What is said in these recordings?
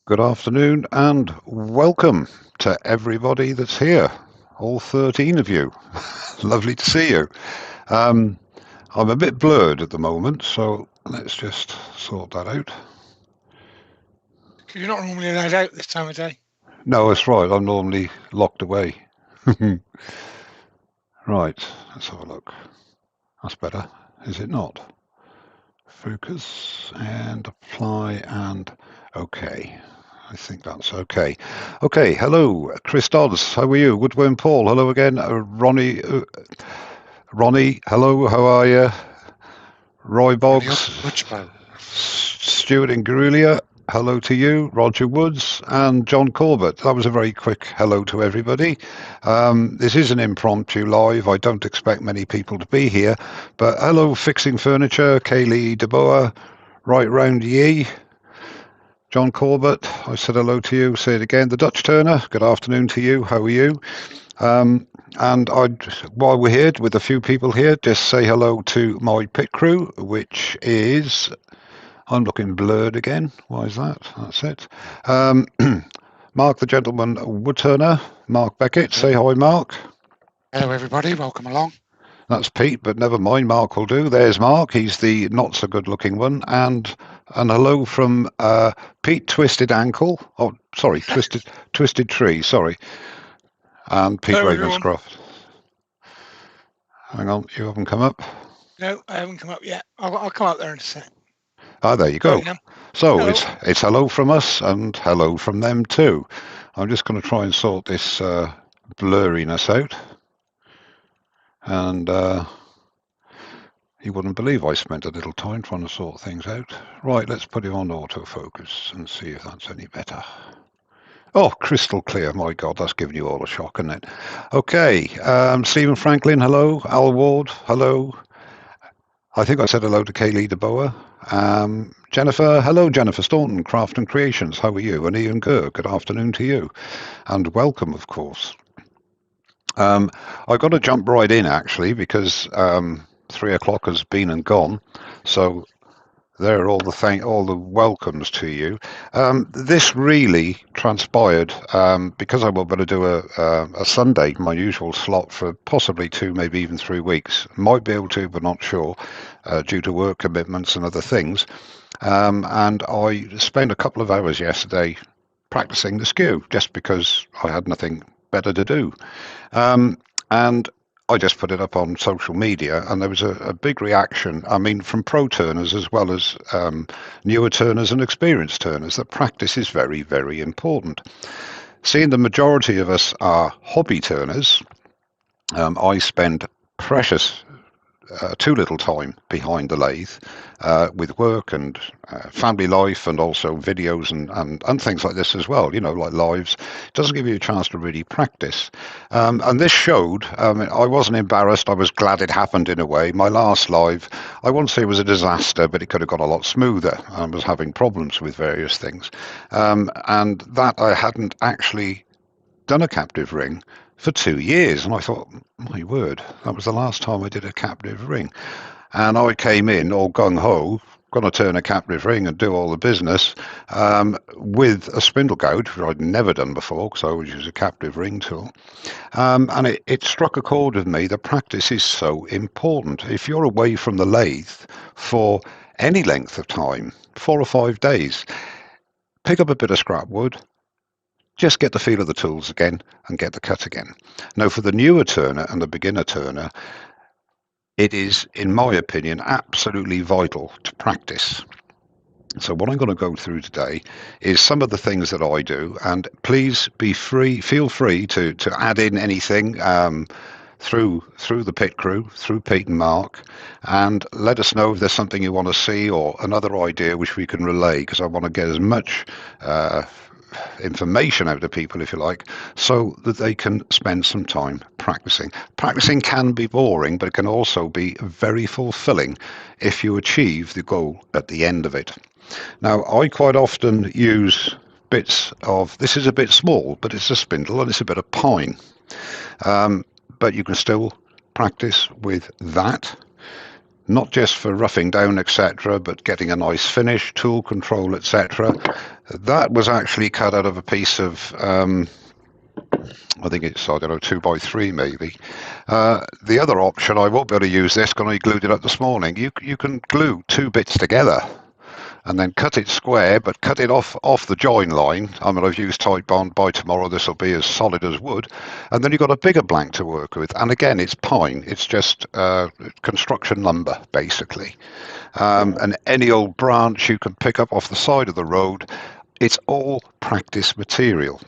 Good afternoon and welcome to everybody that's here, all 13 of you. Lovely to see you. Um, I'm a bit blurred at the moment, so let's just sort that out. Because you're not normally allowed out this time of day. No, that's right, I'm normally locked away. Right, let's have a look. That's better, is it not? Focus and apply and OK. I think that's okay. Okay, hello, Chris Dodds. How are you? Woodworm Paul. Hello again. Ronnie. Hello. How are you? Roy Ronnie up, Boggs. Butchbo. Stuart in Grulia. Hello to you, Roger Woods and John Corbett. That was a very quick hello to everybody. This is an impromptu live. I don't expect many people to be here, but hello, Fixing Furniture, Kaylee DeBoer, Right Round Ye. John Corbett, I said hello to you. Say it again. The Dutch Turner, good afternoon to you. How are you? And while we're here with a few people here, just say hello to my pit crew, which is, I'm looking blurred again. Why is that? That's it. Um, Mark the Gentleman Woodturner, Mark Beckett. Say hi, Mark. Hello, everybody. Welcome along. That's Pete, but never mind. Mark will do. There's Mark. He's the not so good looking one. And hello from Pete Twisted Ankle. Oh, sorry, Twisted Tree. Sorry, and Pete Hello, everyone. Ravenscroft. Hang on, you haven't come up. No, I haven't come up yet. I'll come up there in a sec. Ah, there you Got go. you now. So Hello. it's hello from us and hello from them too. I'm just going to try and sort this blurriness out, and you wouldn't believe I spent a little time trying to sort things out. Right, let's put it on autofocus and see if that's any better. Oh, crystal clear. My God, that's giving you all a shock, isn't it? Okay, Stephen Franklin, hello. Al Ward, hello. I think I said hello to Kaylee DeBoer. Jennifer, hello, Jennifer Staunton, Craft and Creations. How are you? And Ian Kerr, good afternoon to you. And welcome, of course. I've got to jump right in, actually, because 3 o'clock has been and gone. So there are all the welcomes to you. This really transpired because I was going to do a Sunday, my usual slot, for possibly 2, maybe even 3 weeks. Might be able to, but not sure, due to work commitments and other things. And I spent a couple of hours yesterday practicing the skew just because I had nothing better to do. And I just put it up on social media, and there was a big reaction. I mean, from pro turners as well as newer turners and experienced turners, that practice is very, very important. Seeing the majority of us are hobby turners, I spend precious too little time behind the lathe with work and family life and also videos and things like this as well, like lives. It doesn't give you a chance to really practice. And this showed, I wasn't embarrassed. I was glad it happened in a way. My last live, I won't say it was a disaster, but it could have gone a lot smoother. I was having problems with various things. And that I hadn't actually done a captive ring for 2 years. And I thought, my word, that was the last time I did a captive ring. And I came in all gung ho, going to turn a captive ring and do all the business with a spindle gouge, which I'd never done before because I always use a captive ring tool. And it struck a chord with me that practice is so important. If you're away from the lathe for any length of time, 4 or 5 days, pick up a bit of scrap wood, just get the feel of the tools again and get the cut again. Now, for the newer turner and the beginner turner, it is, in my opinion, absolutely vital to practice. So what I'm going to go through today is some of the things that I do, and please feel free to add in anything through the pit crew, through Pete and Mark, and let us know if there's something you want to see or another idea which we can relay, because I want to get as much information out to people, if you like, so that they can spend some time practicing. Practicing can be boring, but it can also be very fulfilling if you achieve the goal at the end of it. Now, I quite often use bits of, this is a bit small, but it's a spindle and it's a bit of pine. But you can still practice with that. not just for roughing down, etc., but getting a nice finish, tool control, etc. That was actually cut out of a piece of, I think it's, I don't know, 2x3 maybe. The other option, I won't be able to use this because I glued it up this morning. You can glue two bits together and then cut it square, but cut it off the join line. I mean, I've used Tight Bond. By tomorrow, this will be as solid as wood. And then you've got a bigger blank to work with. And again, it's pine. It's just construction lumber, basically. And any old branch you can pick up off the side of the road, it's all practice material.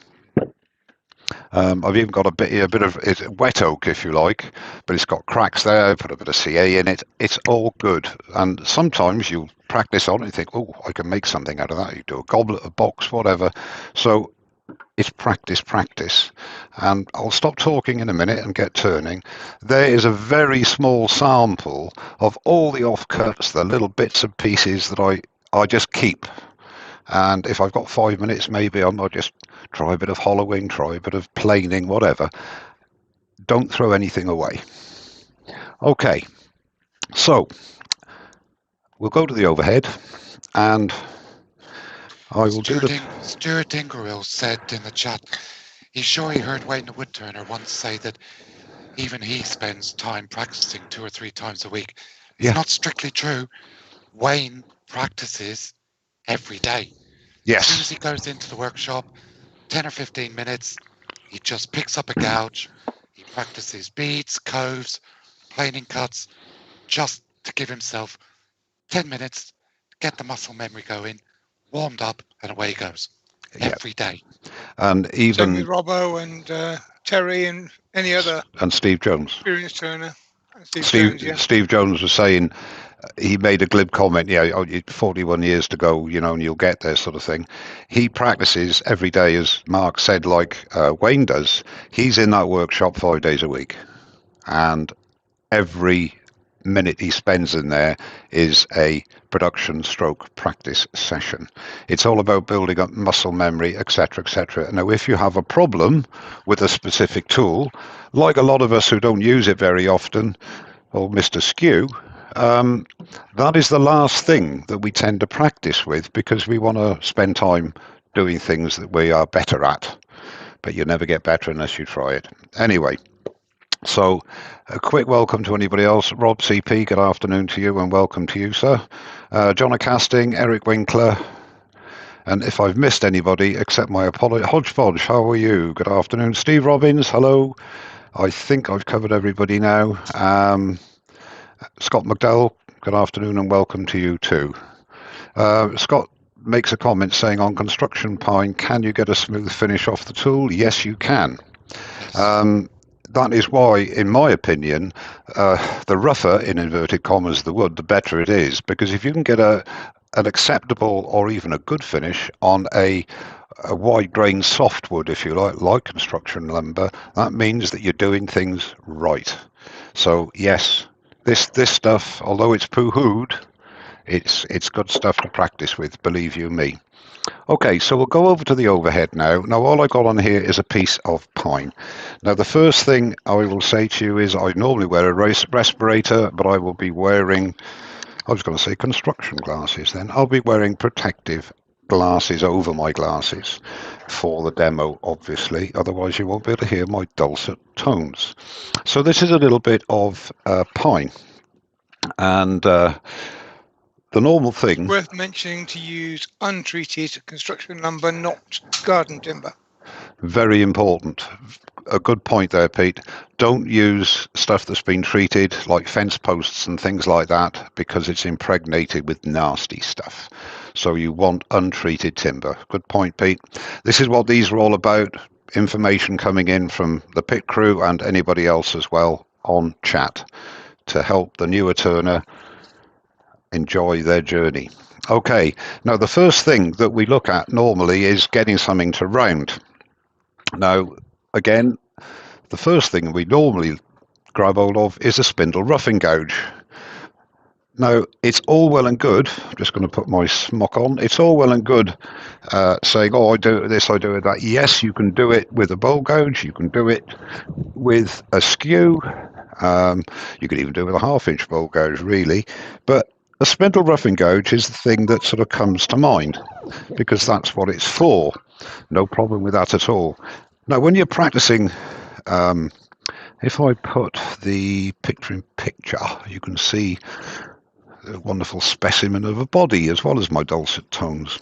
I've even got a bit of it's wet oak, if you like, but it's got cracks there. Put a bit of CA in it. It's all good. And sometimes you practice on it and think, oh, I can make something out of that. You do a goblet, a box, whatever. So it's practice. And I'll stop talking in a minute and get turning. There is a very small sample of all the offcuts, the little bits and pieces that I just keep. And if I've got 5 minutes, maybe I might just try a bit of hollowing, try a bit of planing, whatever. Don't throw anything away. Okay, so we'll go to the overhead, and I will do the... Stuart Ingerill said in the chat, he's sure he heard Wayne the Woodturner once say that even he spends time practicing 2 or 3 times a week. It's not strictly true. Wayne practices every day. Yes. As soon as he goes into the workshop, 10 or 15 minutes, he just picks up a gouge. He practices beads, coves, planing cuts, just to give himself 10 minutes, get the muscle memory going, warmed up, and away he goes. Every day. And even... Same with Robbo and Terry and any other... And Steve Jones. Experienced turner. Steve Jones was saying, he made a glib comment, 41 years to go, and you'll get there, sort of thing. He practices every day, as Mark said, like Wayne does. He's in that workshop 5 days a week. And every minute he spends in there is a production stroke practice session. It's all about building up muscle memory, etc., etc. Now, if you have a problem with a specific tool, like a lot of us who don't use it very often, or Mr. Skew, that is the last thing that we tend to practice with, because we want to spend time doing things that we are better at. But you never get better unless you try it. Anyway, so a quick welcome to anybody else. Rob CP, good afternoon to you, and welcome to you, sir. John Casting, Eric Winkler, and if I've missed anybody, accept my apology. Hodgepodge, how are you? Good afternoon. Steve Robbins, hello. I think I've covered everybody now. Scott McDowell, good afternoon, and welcome to you too. Scott makes a comment saying, on construction pine, can you get a smooth finish off the tool? Yes, you can. That is why, in my opinion, the rougher, in inverted commas, the wood, the better it is. Because if you can get an acceptable or even a good finish on a wide grain softwood, if you like construction lumber, that means that you're doing things right. So yes, this stuff, although it's poo-hooed, it's good stuff to practice with, believe you me. Okay, so we'll go over to the overhead now. Now, all I got on here is a piece of pine. Now, the first thing I will say to you is I normally wear a respirator, but I will be wearing, I was going to say construction glasses then. I'll be wearing protective glasses over my glasses for the demo, obviously. Otherwise, you won't be able to hear my dulcet tones. So this is a little bit of pine. And the normal thing... It's worth mentioning to use untreated construction lumber, not garden timber. Very important. A good point there, Pete. Don't use stuff that's been treated, like fence posts and things like that, because it's impregnated with nasty stuff. So you want untreated timber. Good point, Pete. This is what these are all about. Information coming in from the pit crew and anybody else as well on chat to help the newer turner enjoy their journey. Okay, now the first thing that we look at normally is getting something to round. Now, again, the first thing we normally grab hold of is a spindle roughing gouge. Now, it's all well and good. I'm just going to put my smock on. It's all well and good saying, oh, I do this, I do that. Yes, you can do it with a bowl gouge. You can do it with a skew. You could even do it with a half-inch bowl gouge, really. But a spindle roughing gouge is the thing that sort of comes to mind because that's what it's for. No problem with that at all. Now, when you're practicing, if I put the picture-in-picture, you can see a wonderful specimen of a body as well as my dulcet tones.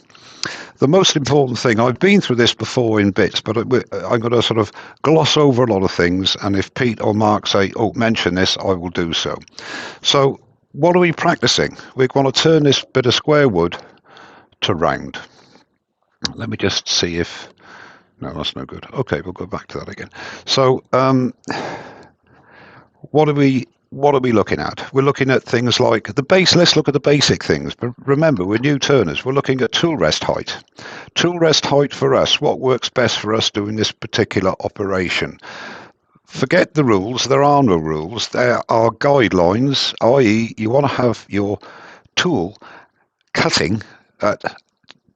The most important thing, I've been through this before in bits, but I'm going to sort of gloss over a lot of things, and if Pete or Mark say, oh, mention this, I will do so. So what are we practicing? We're going to turn this bit of square wood to round. Let me just see if... No, that's no good. Okay, we'll go back to that again. So what are we looking at? We're looking at things like the base. Let's look at the basic things. But remember, we're new turners. We're looking at tool rest height. Tool rest height for us, what works best for us doing this particular operation? Forget the rules. There are no rules. There are guidelines, i.e. you want to have your tool cutting at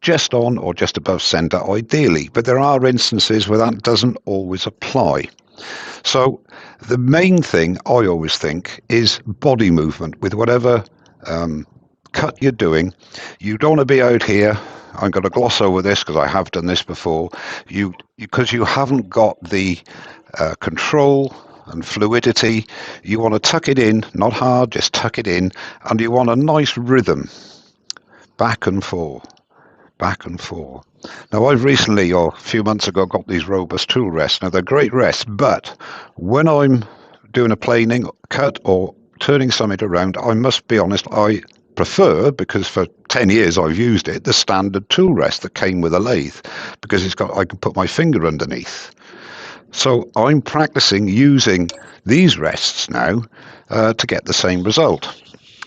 just on or just above center, ideally. But there are instances where that doesn't always apply. So the main thing I always think is body movement with whatever cut you're doing. You don't want to be out here. I'm going to gloss over this because I have done this before. Because you haven't got the control and fluidity. You want to tuck it in, not hard, just tuck it in, and you want a nice rhythm, back and forth. Back and forth. Now, I've recently, or a few months ago, got these robust tool rests. Now, they're great rests, but when I'm doing a planing, cut, or turning something around, I must be honest, I prefer, because for 10 years I've used it, the standard tool rest that came with a lathe, because I can put my finger underneath. So I'm practicing using these rests now to get the same result.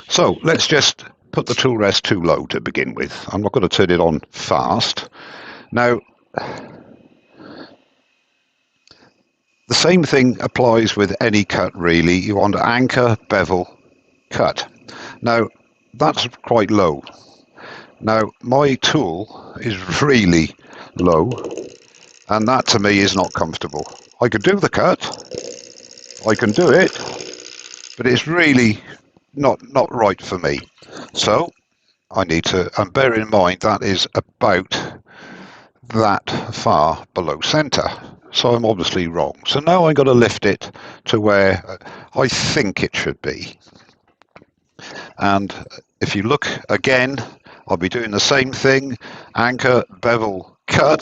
So let's just put the tool rest too low to begin with. I'm not going to turn it on fast. Now, the same thing applies with any cut, really. You want to anchor, bevel, cut. Now, that's quite low. Now, my tool is really low, and that to me is not comfortable. I could do the cut, I can do it, but it's really not right for me. So I need to, and bear in mind that is about that far below center. So I'm obviously wrong. So now I'm going to lift it to where I think it should be. And if you look again, I'll be doing the same thing, anchor, bevel, cut.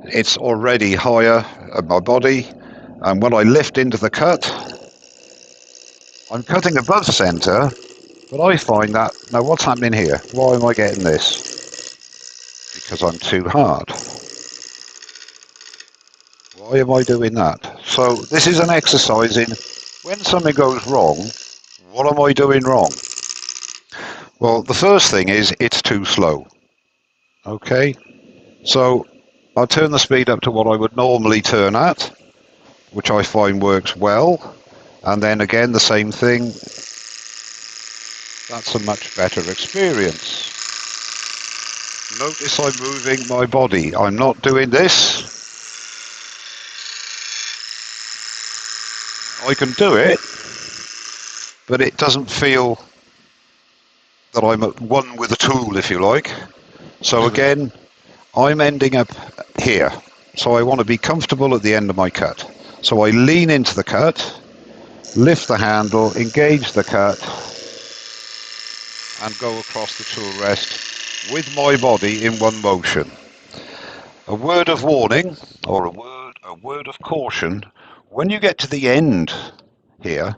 It's already higher at my body. And when I lift into the cut, I'm cutting above center, but I find that, now what's happening here? Why am I getting this? Because I'm too hard. Why am I doing that? So this is an exercise in when something goes wrong, what am I doing wrong? Well, the first thing is it's too slow. Okay, so I'll turn the speed up to what I would normally turn at, which I find works well. And then again, the same thing. That's a much better experience. Notice I'm moving my body. I'm not doing this. I can do it, but it doesn't feel that I'm at one with the tool, if you like. So again, I'm ending up here. So I want to be comfortable at the end of my cut. So I lean into the cut, lift the handle, engage the cut, and go across the tool rest with my body in one motion. A word of warning, or a word of caution, when you get to the end here,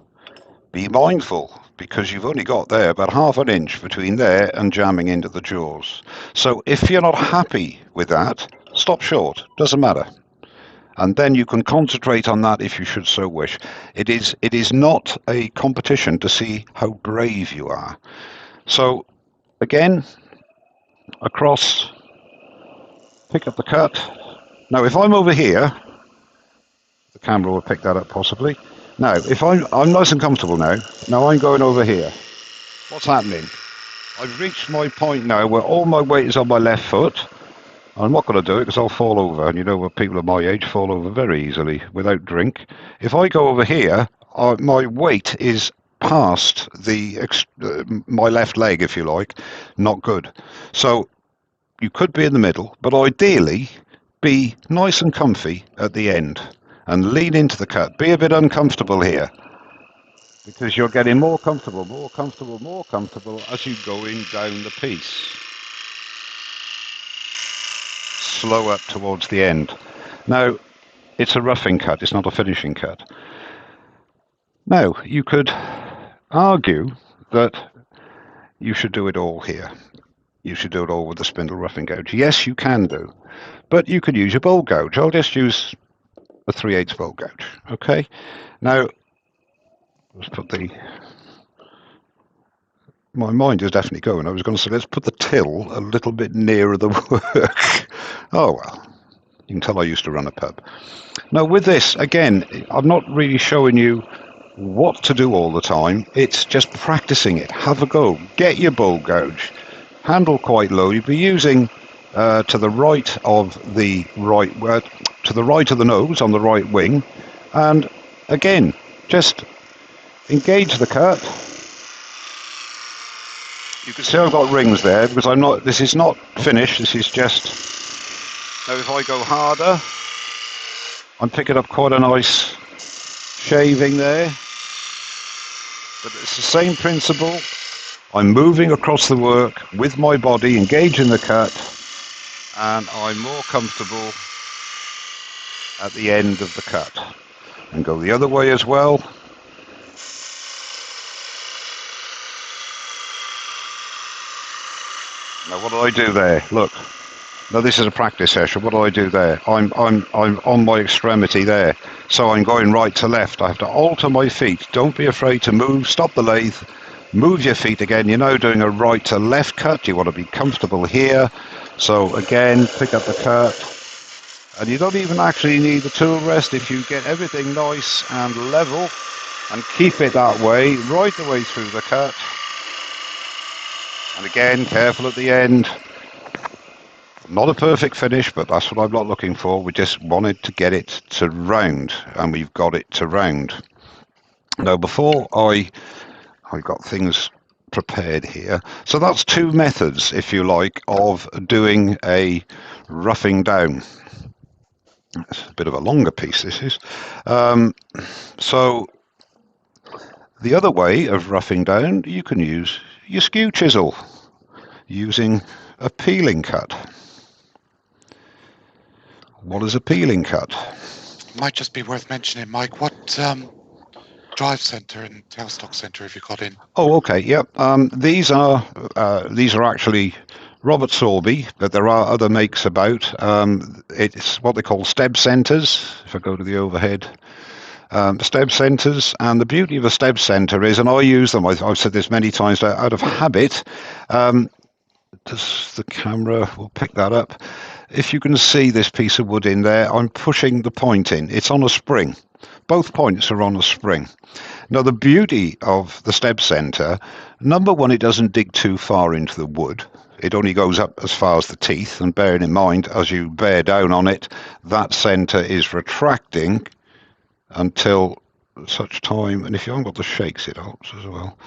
be mindful, because you've only got there about half an inch between there and jamming into the jaws. So if you're not happy with that, stop short, doesn't matter. And then you can concentrate on that if you should so wish. It is not a competition to see how brave you are. So again, across, pick up the cut. Now if I'm over here, the camera will pick that up possibly. Now if I'm nice and comfortable now. Now I'm going over here. what's happening? I've reached my point now where all my weight is on my left foot. I'm not going to do it because I'll fall over, and you know what, people of my age fall over very easily without drink. If I go over here, my weight is past my left leg, if you like. Not good. So you could be in the middle, but ideally be nice and comfy at the end and lean into the cut. Be a bit uncomfortable here because you're getting more comfortable as you go in down the piece. Slow up towards the end. Now, it's a roughing cut, it's not a finishing cut. Now, you could argue that you should do it all here. You should do it all with the spindle roughing gouge. Yes, you can do, but you could use your bowl gouge. I'll just use a 3/8 bowl gouge, okay? Now, let's put my mind is definitely going. I was going to say, let's put the till a little bit nearer the work. Oh, well, you can tell I used to run a pub. Now, with this, again, I'm not really showing you what to do all the time. It's just practicing it. Have a go. Get your bowl gouge. Handle quite low. You'll be using to the right of the nose on the right wing, and again, just engage the cut. You can see I've got rings there because I'm not. This is not finished. This is just. Now, if I go harder, I'm picking up quite a nice shaving there. But it's the same principle. I'm moving across the work with my body, engaging the cut, and I'm more comfortable at the end of the cut. And go the other way as well. Now, what do I do there? Look. Now, this is a practice session. What do I do there? I'm on my extremity there. So I'm going right to left. I have to alter my feet. Don't be afraid to move. Stop the lathe. Move your feet again. You're now doing a right to left cut. You want to be comfortable here. So again, pick up the cut. And you don't even actually need the tool rest if you get everything nice and level and keep it that way right the way through the cut. And again, careful at the end. Not a perfect finish, but that's what I'm not looking for. We just wanted to get it to round, and we've got it to round. Now, before I got things prepared here. So that's two methods, if you like, of doing a roughing down. It's a bit of a longer piece, this is. So the other way of roughing down, you can use your skew chisel using a peeling cut. What is a peeling cut? Might just be worth mentioning, Mike, what drive center and tailstock center have you got in? Oh, okay, yep. These are actually Robert Sorby, but there are other makes about. It's what they call steb centers. If I go to the overhead, steb centers, and the beauty of a steb center is, and I use them. I've said this many times out of habit. Does the camera will pick that up? If you can see this piece of wood in there, I'm pushing the point in. It's on a spring. Both points are on a spring. Now, the beauty of the steb center, number one, it doesn't dig too far into the wood. It only goes up as far as the teeth, and bearing in mind, as you bear down on it, that center is retracting until such time, and if you haven't got the shakes, it helps as well.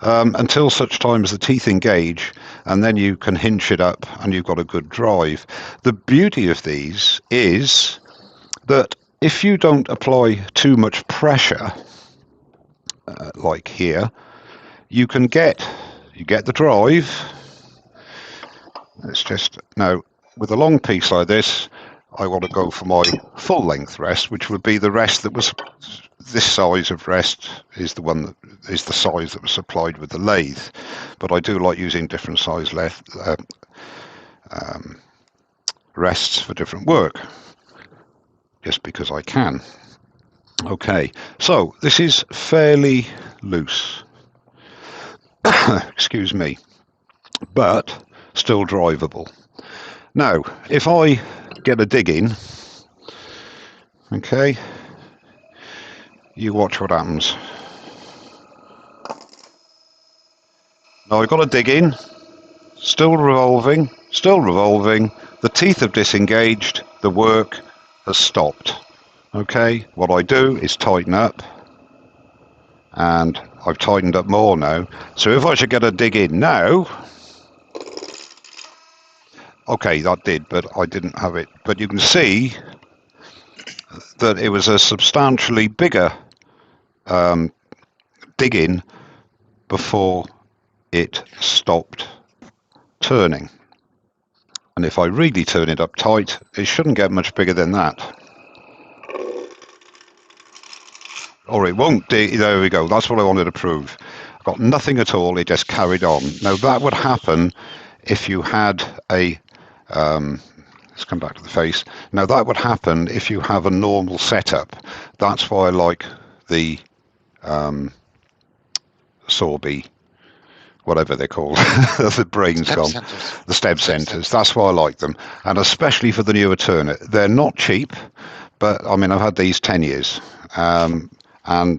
Until such time as the teeth engage, and then you can hinge it up and you've got a good drive. The beauty of these is that if you don't apply too much pressure, like here, you get the drive. It's just, now, with a long piece like this, I want to go for my full length rest, which would be the rest that was, this size of rest is the one that is the size that was supplied with the lathe. But I do like using different size rests for different work, just because I can. Okay, so this is fairly loose, excuse me, but still drivable. Now, if I get a dig in, okay, you watch what happens. Now I've got to dig in. Still revolving, still revolving. The teeth have disengaged. The work has stopped. Okay, what I do is tighten up, and I've tightened up more now. So if I should get a dig in now, okay, that did, but I didn't have it. But you can see that it was a substantially bigger dig in before it stopped turning. And if I really turn it up tight, it shouldn't get much bigger than that. Or it won't. There we go. That's what I wanted to prove. I've got nothing at all. It just carried on. Now that would happen if you had a. Let's come back to the face. Now that would happen if you have a normal setup. That's why I like the Sorby, whatever they're called. The brain's Step gone. centers. The step centers. That's why I like them, and especially for the newer turner. They're not cheap, but I mean I've had these 10 years. And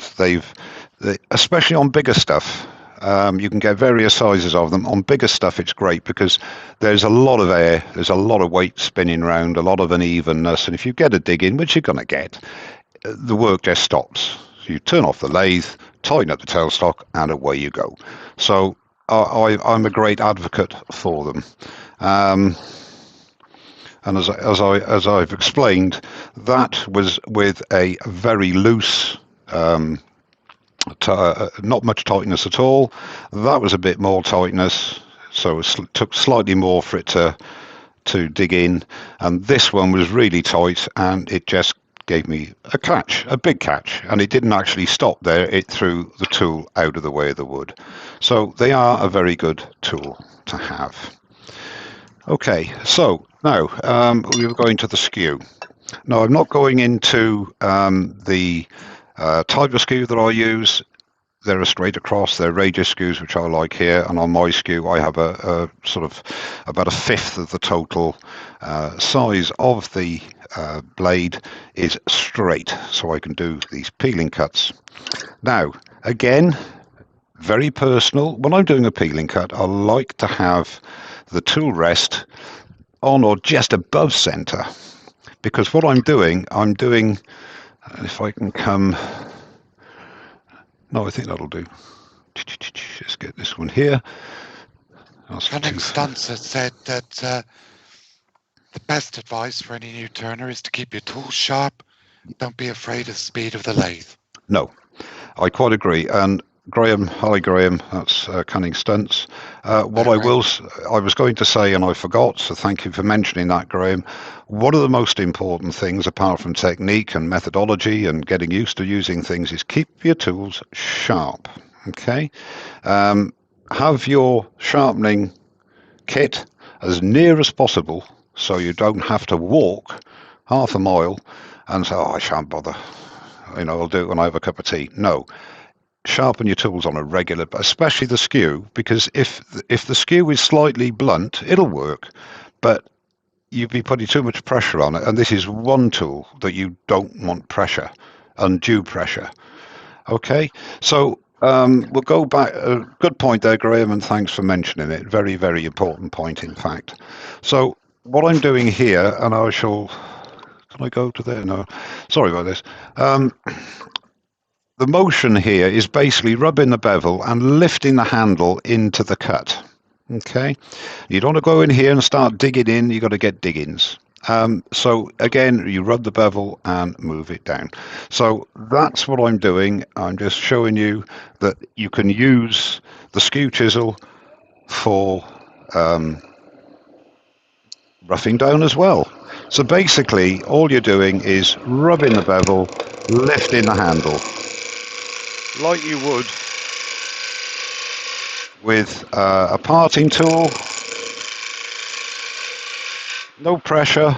especially on bigger stuff, you can get various sizes of them. On bigger stuff, it's great because there's a lot of air, there's a lot of weight spinning around, a lot of unevenness, and if you get a dig in, which you're going to get, the work just stops. So you turn off the lathe, tighten up the tailstock, and away you go. So I'm a great advocate for them. And as I've explained, that was with a very loose, not much tightness at all. That was a bit more tightness, so it took slightly more for it to dig in. And this one was really tight, and it just gave me a catch, a big catch, and it didn't actually stop there. It threw the tool out of the way of the wood. So they are a very good tool to have. Okay, so now we're going to the skew. Now I'm not going into the type of skew that I use. They're a straight across, they're radius skews, which I like here, and on my skew I have a sort of about a fifth of the total size of the blade is straight, so I can do these peeling cuts. Now, again, very personal. When I'm doing a peeling cut, I like to have the tool rest on or just above center, because what I'm doing, if I can come, no, I think that'll do. Just get this one here. Cunning Stunts has said that the best advice for any new turner is to keep your tools sharp. Don't be afraid of the speed of the lathe. No, I quite agree. And Graham, hi Graham, that's Cunning Stunts. What I was going to say, and I forgot, so thank you for mentioning that, Graham. One of the most important things, apart from technique and methodology and getting used to using things, is keep your tools sharp. Okay, have your sharpening kit as near as possible, so you don't have to walk half a mile and say, "Oh, I shan't bother. I'll do it when I have a cup of tea." No. Sharpen your tools on a regular, especially the skew, because if the skew is slightly blunt, it'll work, but you'd be putting too much pressure on it, and this is one tool that you don't want pressure, undue pressure. Okay, so we'll go back. Good point there, Graham, and thanks for mentioning it. Very, very important point, in fact. So what I'm doing here, and I shall, can I go to there? No, sorry about this. The motion here is basically rubbing the bevel and lifting the handle into the cut. Okay, you don't want to go in here and start digging in. You've got to get diggings. So again, you rub the bevel and move it down. So that's what I'm doing. I'm just showing you that you can use the skew chisel for roughing down as well. So basically, all you're doing is rubbing the bevel, lifting the handle, like you would with a parting tool. No pressure.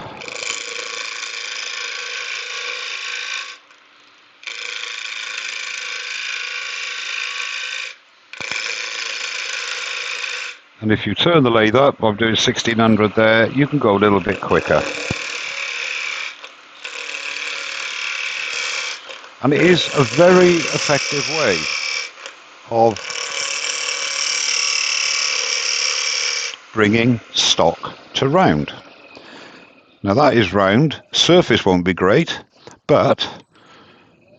And if you turn the lathe up, I'm doing 1600 there, you can go a little bit quicker. And it is a very effective way of bringing stock to round. Now that is round. Surface won't be great, but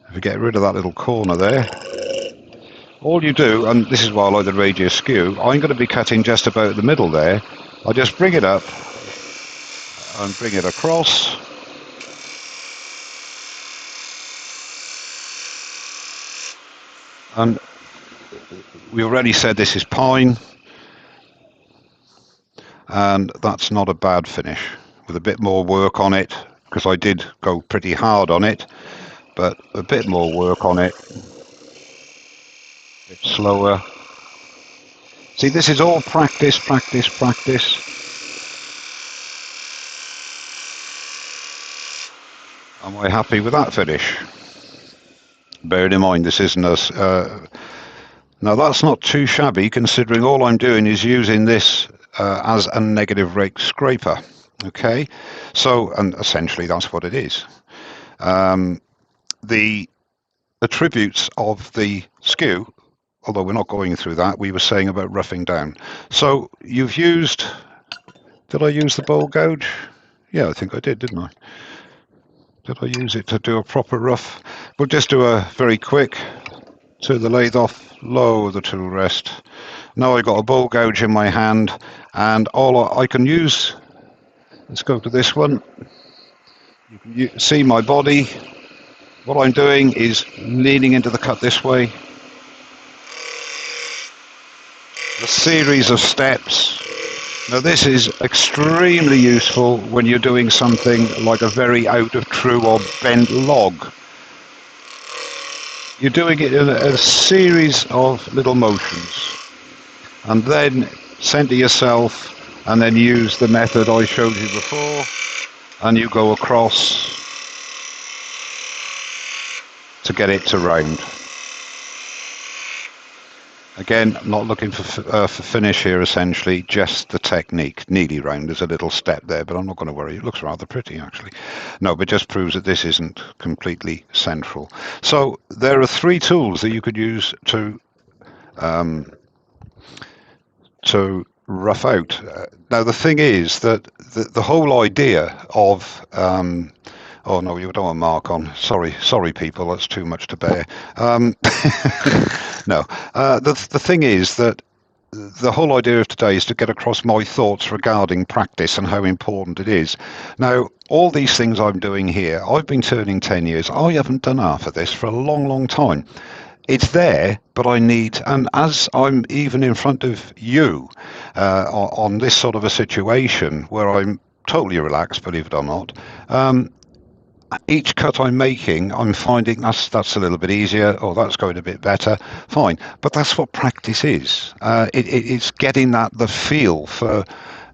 if you get rid of that little corner there, all you do, and this is why I like the radius skew, I'm going to be cutting just about the middle there. I just bring it up and bring it across. And we already said this is pine, and that's not a bad finish. With a bit more work on it, because I did go pretty hard on it, but a bit more work on it, a bit slower. See, this is all practice, practice, practice. Am I happy with that finish? Bearing in mind this isn't a... now that's not too shabby, considering all I'm doing is using this as a negative rake scraper. Okay, so, and essentially that's what it is. The attributes of the skew, although we're not going through that, we were saying about roughing down. So you've used, did I use the bowl gouge? Yeah, I think I did, didn't I? Did I use it to do a proper rough? We'll just do a very quick, turn the lathe off, lower the tool rest. Now I've got a bowl gouge in my hand, and all I can use, let's go to this one. You can see my body. What I'm doing is leaning into the cut this way. A series of steps. Now this is extremely useful when you're doing something like a very out of true or bent log. You're doing it in a series of little motions, and then center yourself, and then use the method I showed you before, and you go across to get it to round. Again, not looking for finish here, essentially, just the technique. Nearly round, there's a little step there, but I'm not going to worry. It looks rather pretty, actually. No, but just proves that this isn't completely central. So there are 3 tools that you could use to rough out. Now, the thing is that the whole idea of... oh no, you don't want mark on. Sorry, people. That's too much to bear. No, the thing is that the whole idea of today is to get across my thoughts regarding practice and how important it is. Now, all these things I'm doing here, I've been turning 10 years. I haven't done half of this for a long, long time. It's there, but I need, and as I'm even in front of you on this sort of a situation where I'm totally relaxed, believe it or not, each cut I'm making, I'm finding that's a little bit easier, or that's going a bit better. Fine, but that's what practice is. It's getting the feel for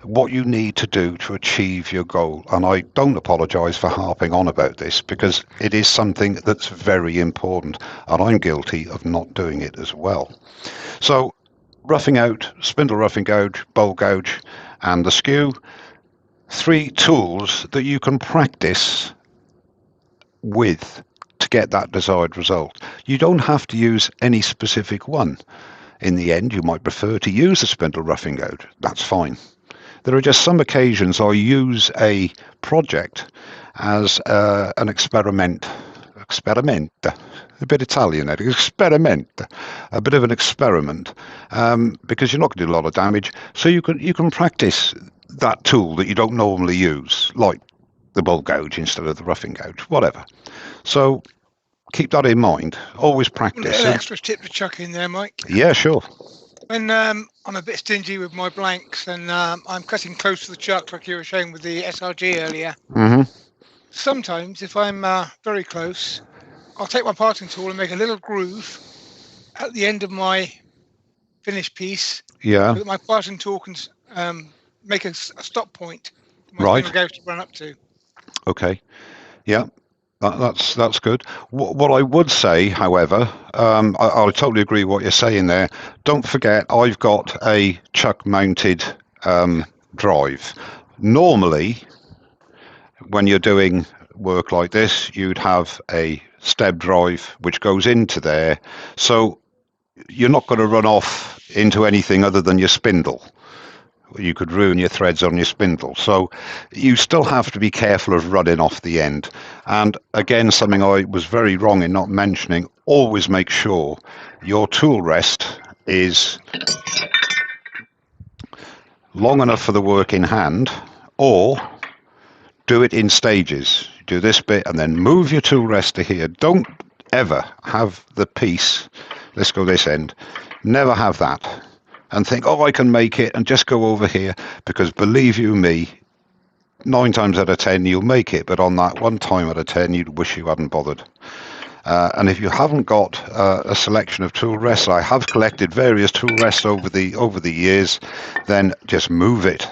what you need to do to achieve your goal. And I don't apologise for harping on about this, because it is something that's very important, and I'm guilty of not doing it as well. So, roughing out, spindle roughing gouge, bowl gouge, and the skew, 3 tools that you can practice with to get that desired result. You don't have to use any specific one. In the end, you might prefer to use a spindle roughing gouge. That's fine. There are just some occasions I use a project as an experiment, a bit Italian, experiment, a bit of an experiment, because you're not going to do a lot of damage. So you can practice that tool that you don't normally use, like the bowl gouge instead of the roughing gouge, whatever. So keep that in mind. Always practice. An extra tip to chuck in there, Mike. Yeah, sure. When I'm a bit stingy with my blanks, and I'm cutting close to the chuck, like you were showing with the SRG earlier. Mm-hmm. Sometimes, if I'm very close, I'll take my parting tool and make a little groove at the end of my finished piece. Yeah. So that my parting tool can make a stop point. Right. To run up to. Okay. Yeah. That's good. What I would say, however, I totally agree with what you're saying there. Don't forget, I've got a chuck-mounted drive. Normally, when you're doing work like this, you'd have a step drive which goes into there. So you're not going to run off into anything other than your spindle. you could ruin your threads on your spindle. So you still have to be careful of running off the end. And again, something I was very wrong in not mentioning, always make sure your tool rest is long enough for the work in hand, or do it in stages. Do this bit and then move your tool rest to here. Don't ever have the piece, let's go this end, never have that and think, oh, I can make it, and just go over here, because believe you me, 9 times out of 10 you'll make it, but on that 1 time out of 10 you'd wish you hadn't bothered. And if you haven't got a selection of tool rests, I have collected various tool rests over the years, then just move it.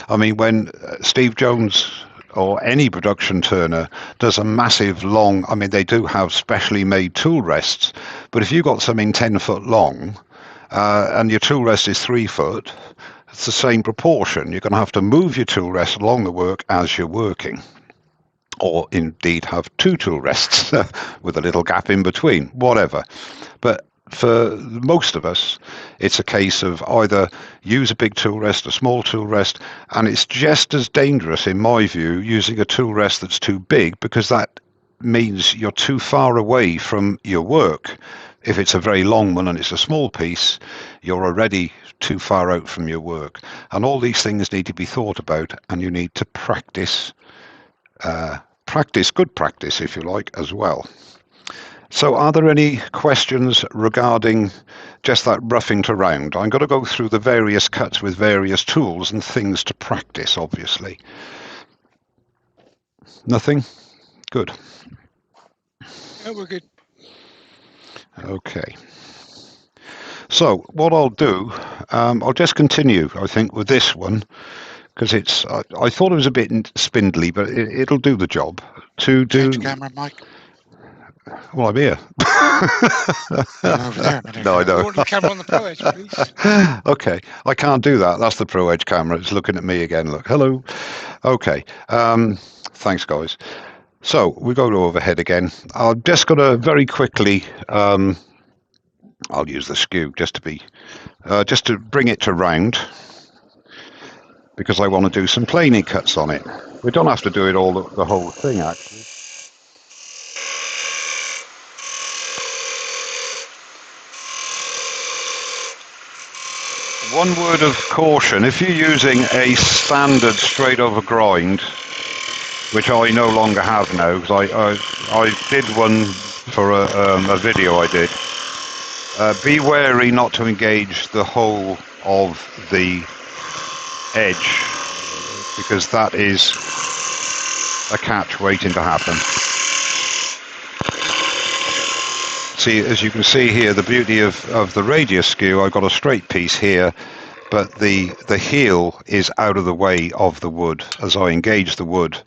I mean, when Steve Jones or any production turner does a massive long, I mean, they do have specially made tool rests, but if you've got something 10 foot long and your tool rest is 3 foot, it's the same proportion. You're going to have to move your tool rest along the work as you're working, or indeed have 2 tool rests with a little gap in between, whatever. But for most of us, it's a case of either use a big tool rest, a small tool rest, and it's just as dangerous, in my view, using a tool rest that's too big, because that means you're too far away from your work. If it's a very long one and it's a small piece, you're already too far out from your work. And all these things need to be thought about, and you need to practice good practice, if you like, as well. So are there any questions regarding just that roughing to round? I'm going to go through the various cuts with various tools and things to practice, obviously. Nothing? Good. No, we're good. Okay. So what I'll do, I'll just continue, I think, with this one, because it's, I thought it was a bit spindly, but it'll do the job. To do. Change camera, Mike. Well, I'm here. Over there. No, I You know. want the camera on the Pro Edge, please? Okay, I can't do that. That's the Pro Edge camera. It's looking at me again. Look, hello. Okay, thanks, guys. So we go to overhead again. I'm just going to very quickly. I'll use the skew just to bring it to round, because I want to do some planing cuts on it. We don't have to do it all the whole thing, actually. One word of caution: if you're using a standard straight over grind, which I no longer have now, because I did one for a video I did, be wary not to engage the whole of the edge, because that is a catch waiting to happen. See, as you can see here, the beauty of the radius skew, I've got a straight piece here, but the heel is out of the way of the wood. As I engage the wood,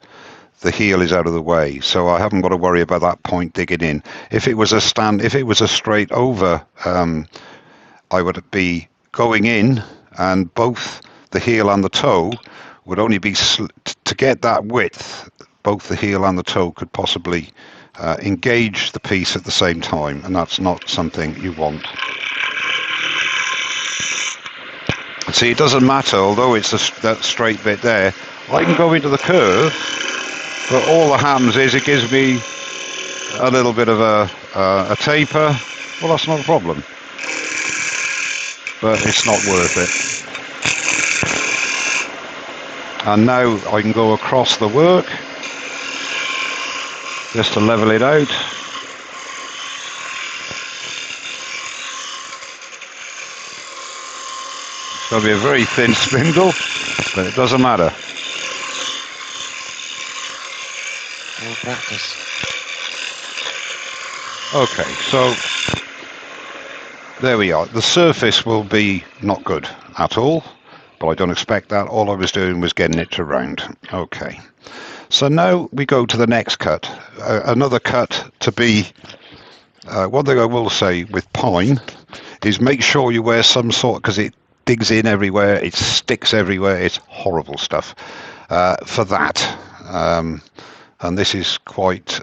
the heel is out of the way, so I haven't got to worry about that point digging in. If it was a straight over, I would be going in, and both the heel and the toe would only be to get that width. Both the heel and the toe could possibly engage the piece at the same time, and that's not something you want. See, it doesn't matter, although it's that straight bit there, I can go into the curve, but all that happens is it gives me a little bit of a taper. Well, that's not a problem, but it's not worth it. And now I can go across the work just to level it out. It's going to be a very thin spindle, but it doesn't matter. More practice. Okay, so there we are. The surface will be not good at all, but I don't expect that. All I was doing was getting it to round. Okay. So now we go to the next cut. Another cut to be, one thing I will say with pine is make sure you wear some sort, because it digs in everywhere, it sticks everywhere, it's horrible stuff for that. And this is quite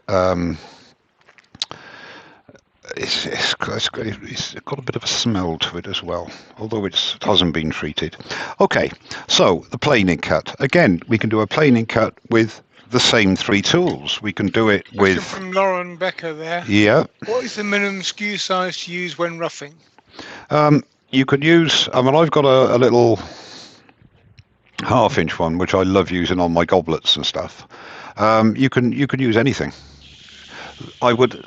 it's got a bit of a smell to it as well, although it hasn't been treated. Okay, so the planing cut. Again, we can do a planing cut with the same 3 tools. We can do it Question with... from Lauren Becker there. Yeah. What is the minimum skew size to use when roughing? You could use... I mean, I've got a little 1/2 inch one, which I love using on my goblets and stuff. You can use anything. I would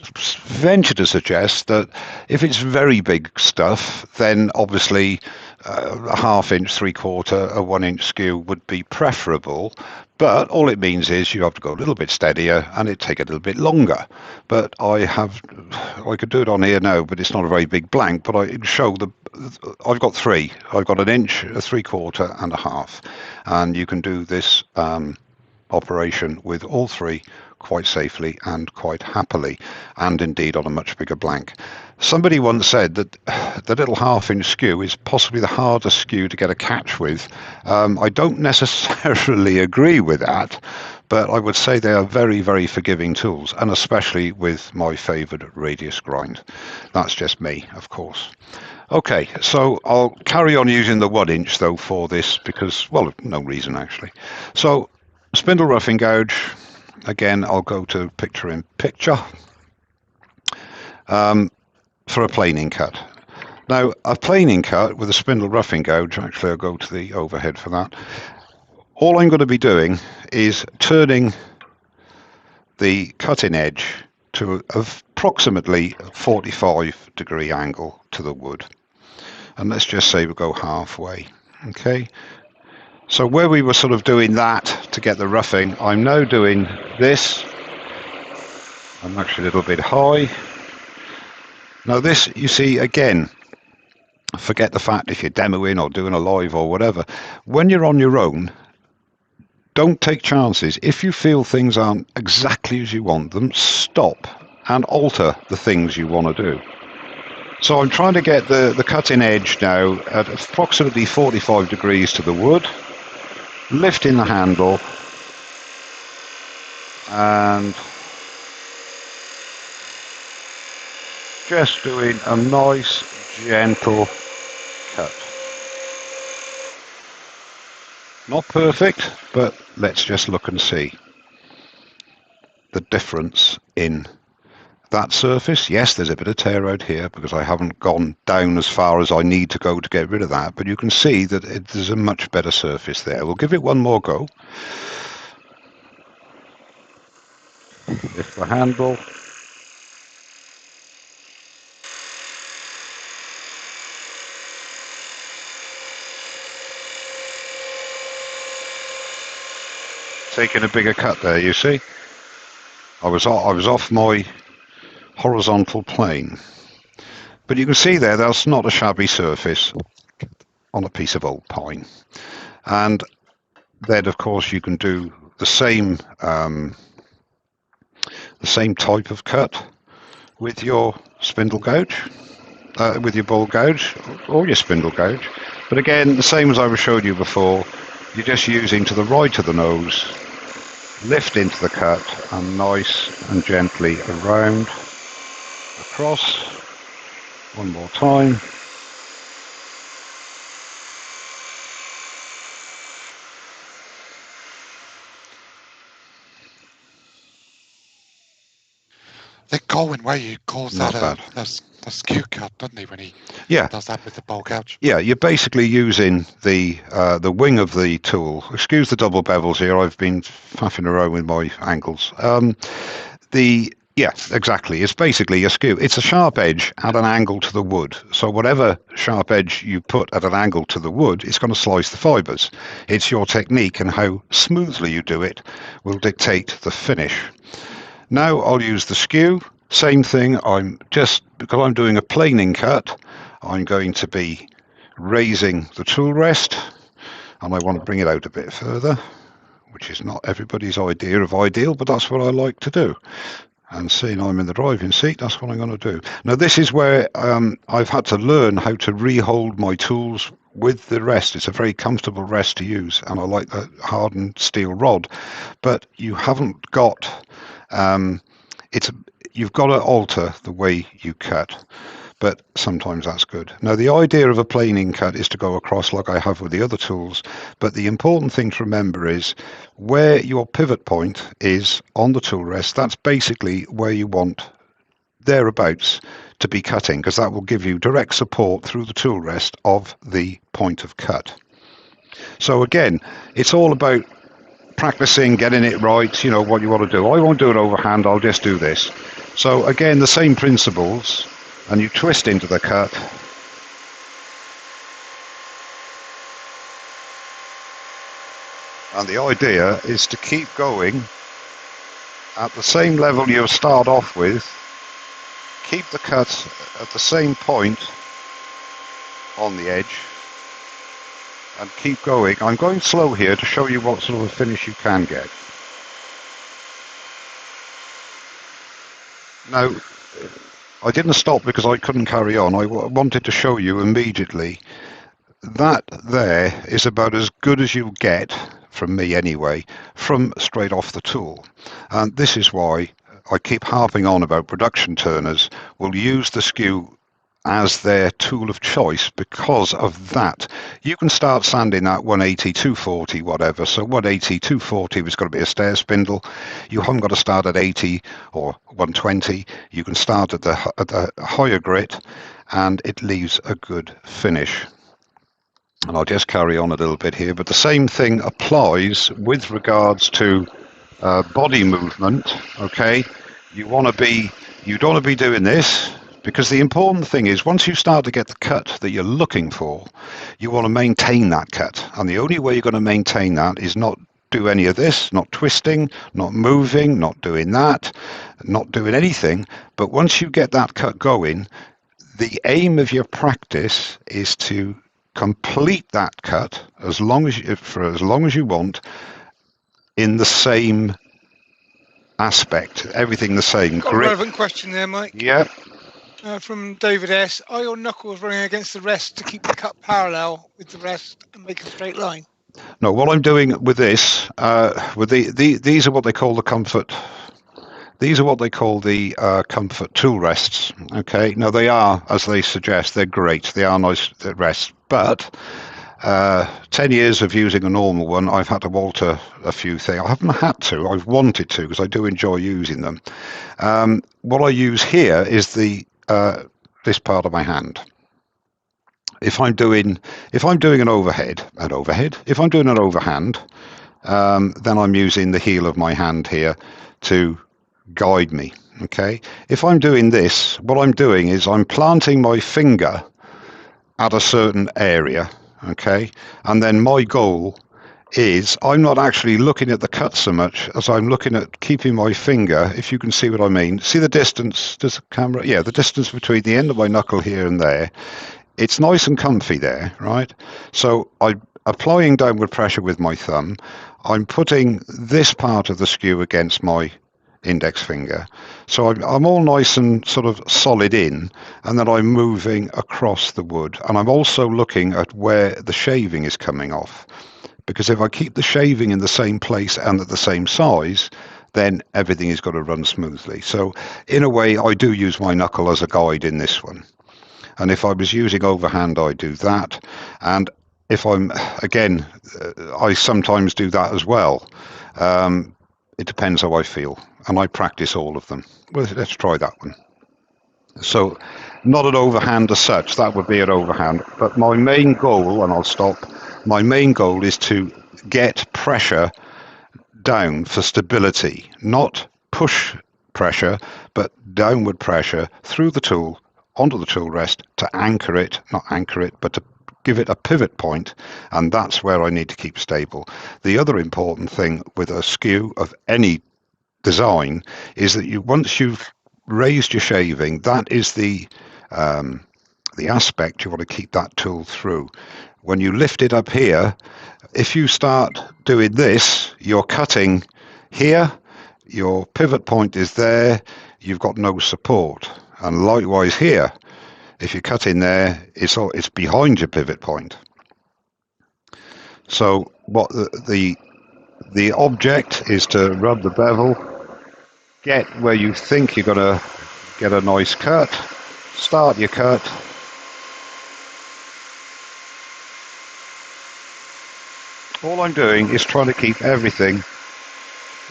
venture to suggest that if it's very big stuff, then obviously a 1/2 inch, 3/4, a 1 inch skew would be preferable. But all it means is you have to go a little bit steadier and it take a little bit longer. But I could do it on here now, but it's not a very big blank. But I show I've got 3. I've got 1 inch, a 3/4, and a 1/2, and you can do this operation with all 3 quite safely and quite happily, and indeed on a much bigger blank. Somebody once said that the little 1/2 inch skew is possibly the hardest skew to get a catch with. I don't necessarily agree with that, but I would say they are very, very forgiving tools, and especially with my favoured radius grind. That's just me, of course. Okay, so I'll carry on using the 1 inch though for this because, well, no reason actually. So spindle roughing gouge. Again, I'll go to picture in picture for a planing cut. Now, a planing cut with a spindle roughing gouge, actually I'll go to the overhead for that. All I'm going to be doing is turning the cutting edge to approximately 45-degree angle to the wood. And let's just say we go halfway, okay? So where we were sort of doing that to get the roughing, I'm now doing this. I'm actually a little bit high. Now this, you see, again, forget the fact if you're demoing or doing a live or whatever. When you're on your own, don't take chances. If you feel things aren't exactly as you want them, stop and alter the things you want to do. So I'm trying to get the cutting edge now at approximately 45 degrees to the wood. Lifting the handle and just doing a nice gentle cut. Not perfect, but let's just look and see the difference in that surface. Yes, there's a bit of tear out here because I haven't gone down as far as I need to go to get rid of that, but you can see that there's a much better surface there. We'll give it one more go. Lift the handle. Taking a bigger cut there, you see. I was off my horizontal plane, but you can see there that's not a shabby surface on a piece of old pine. And then of course you can do the same type of cut with your spindle gouge, with your ball gouge or your spindle gouge, but again the same as I was showing you before. You're just using to the right of the nose, lift into the cut and nice and gently around, across. One more time. I think Colin Way calls Not that bad. a skew cut, doesn't he, when he Yeah. does that with the bowl gouge? Yeah, you're basically using the wing of the tool. Excuse the double bevels here. I've been faffing around with my angles. Yeah, exactly. It's basically a skew. It's a sharp edge at an angle to the wood. So whatever sharp edge you put at an angle to the wood, it's going to slice the fibres. It's your technique and how smoothly you do it will dictate the finish. Now I'll use the skew. Same thing. Because I'm doing a planing cut, I'm going to be raising the tool rest, and I want to bring it out a bit further, which is not everybody's idea of ideal, but that's what I like to do. And seeing I'm in the driving seat, that's what I'm going to do. Now this is where I've had to learn how to re-hold my tools with the rest. It's a very comfortable rest to use, and I like the hardened steel rod, but you haven't got you've got to alter the way you cut, but sometimes that's good. Now, the idea of a planing cut is to go across like I have with the other tools, but the important thing to remember is where your pivot point is on the tool rest. That's basically where you want thereabouts to be cutting, because that will give you direct support through the tool rest of the point of cut. So again, it's all about practicing, getting it right, you know, what you want to do. I won't do it overhand, I'll just do this. So again, the same principles, and you twist into the cut. And the idea is to keep going at the same level you start off with. Keep the cut at the same point on the edge and keep going. I'm going slow here to show you what sort of a finish you can get. Now, I didn't stop because I couldn't carry on. I wanted to show you immediately. That there is about as good as you get, from me anyway, from straight off the tool. And this is why I keep harping on about production turners will use the Skew as their tool of choice because of that. You can start sanding at 180, 240, whatever. So 180, 240 is going to be a stair spindle. You haven't got to start at 80 or 120. You can start at the higher grit, and it leaves a good finish. And I'll just carry on a little bit here, but the same thing applies with regards to body movement. Okay, you don't want to be doing this, because the important thing is once you start to get the cut that you're looking for, you want to maintain that cut. And the only way you're going to maintain that is not do any of this, not twisting, not moving, not doing that, not doing anything. But once you get that cut going, the aim of your practice is to complete that cut for as long as you want in the same aspect, everything the same. Got a relevant question there, Mike. Yeah. From David S. Are your knuckles running against the rest to keep the cut parallel with the rest and make a straight line? No, what I'm doing with this, these are what they call the comfort. These are what they call the comfort tool rests. Okay, now they are, as they suggest, they're great. They are nice rests, but 10 years of using a normal one, I've had to alter a few things. I haven't had to, I've wanted to, because I do enjoy using them. What I use here is this part of my hand. If I'm doing an overhead, if I'm doing an overhand, then I'm using the heel of my hand here to guide me. Okay, if I'm doing this, what I'm doing is I'm planting my finger at a certain area. Okay, and then my goal is I'm not actually looking at the cut so much as I'm looking at keeping my finger, if you can see what I mean. See the distance, does the camera? Yeah, the distance between the end of my knuckle here and there. It's nice and comfy there, right? So I'm applying downward pressure with my thumb. I'm putting this part of the Skew against my index finger. So I'm all nice and sort of solid in, and then I'm moving across the wood. And I'm also looking at where the shaving is coming off. Because if I keep the shaving in the same place and at the same size, then everything is going to run smoothly. So in a way, I do use my knuckle as a guide in this one. And if I was using overhand, I do that. And if again, I sometimes do that as well. It depends how I feel. And I practice all of them. Well, let's try that one. So not an overhand as such, that would be an overhand. But my main goal, and I'll stop, my main goal is to get pressure down for stability, not push pressure, but downward pressure through the tool, onto the tool rest to anchor it, not anchor it, but to give it a pivot point, and that's where I need to keep stable. The other important thing with a Skew of any design is that once you've raised your shaving, that is the aspect you want to keep that tool through. When you lift it up here, if you start doing this, you're cutting here, your pivot point is there, you've got no support. And likewise here, if you cut in there, it's behind your pivot point. So what the object is to rub the bevel, get where you think you're going to get a nice cut, start your cut. All I'm doing is trying to keep everything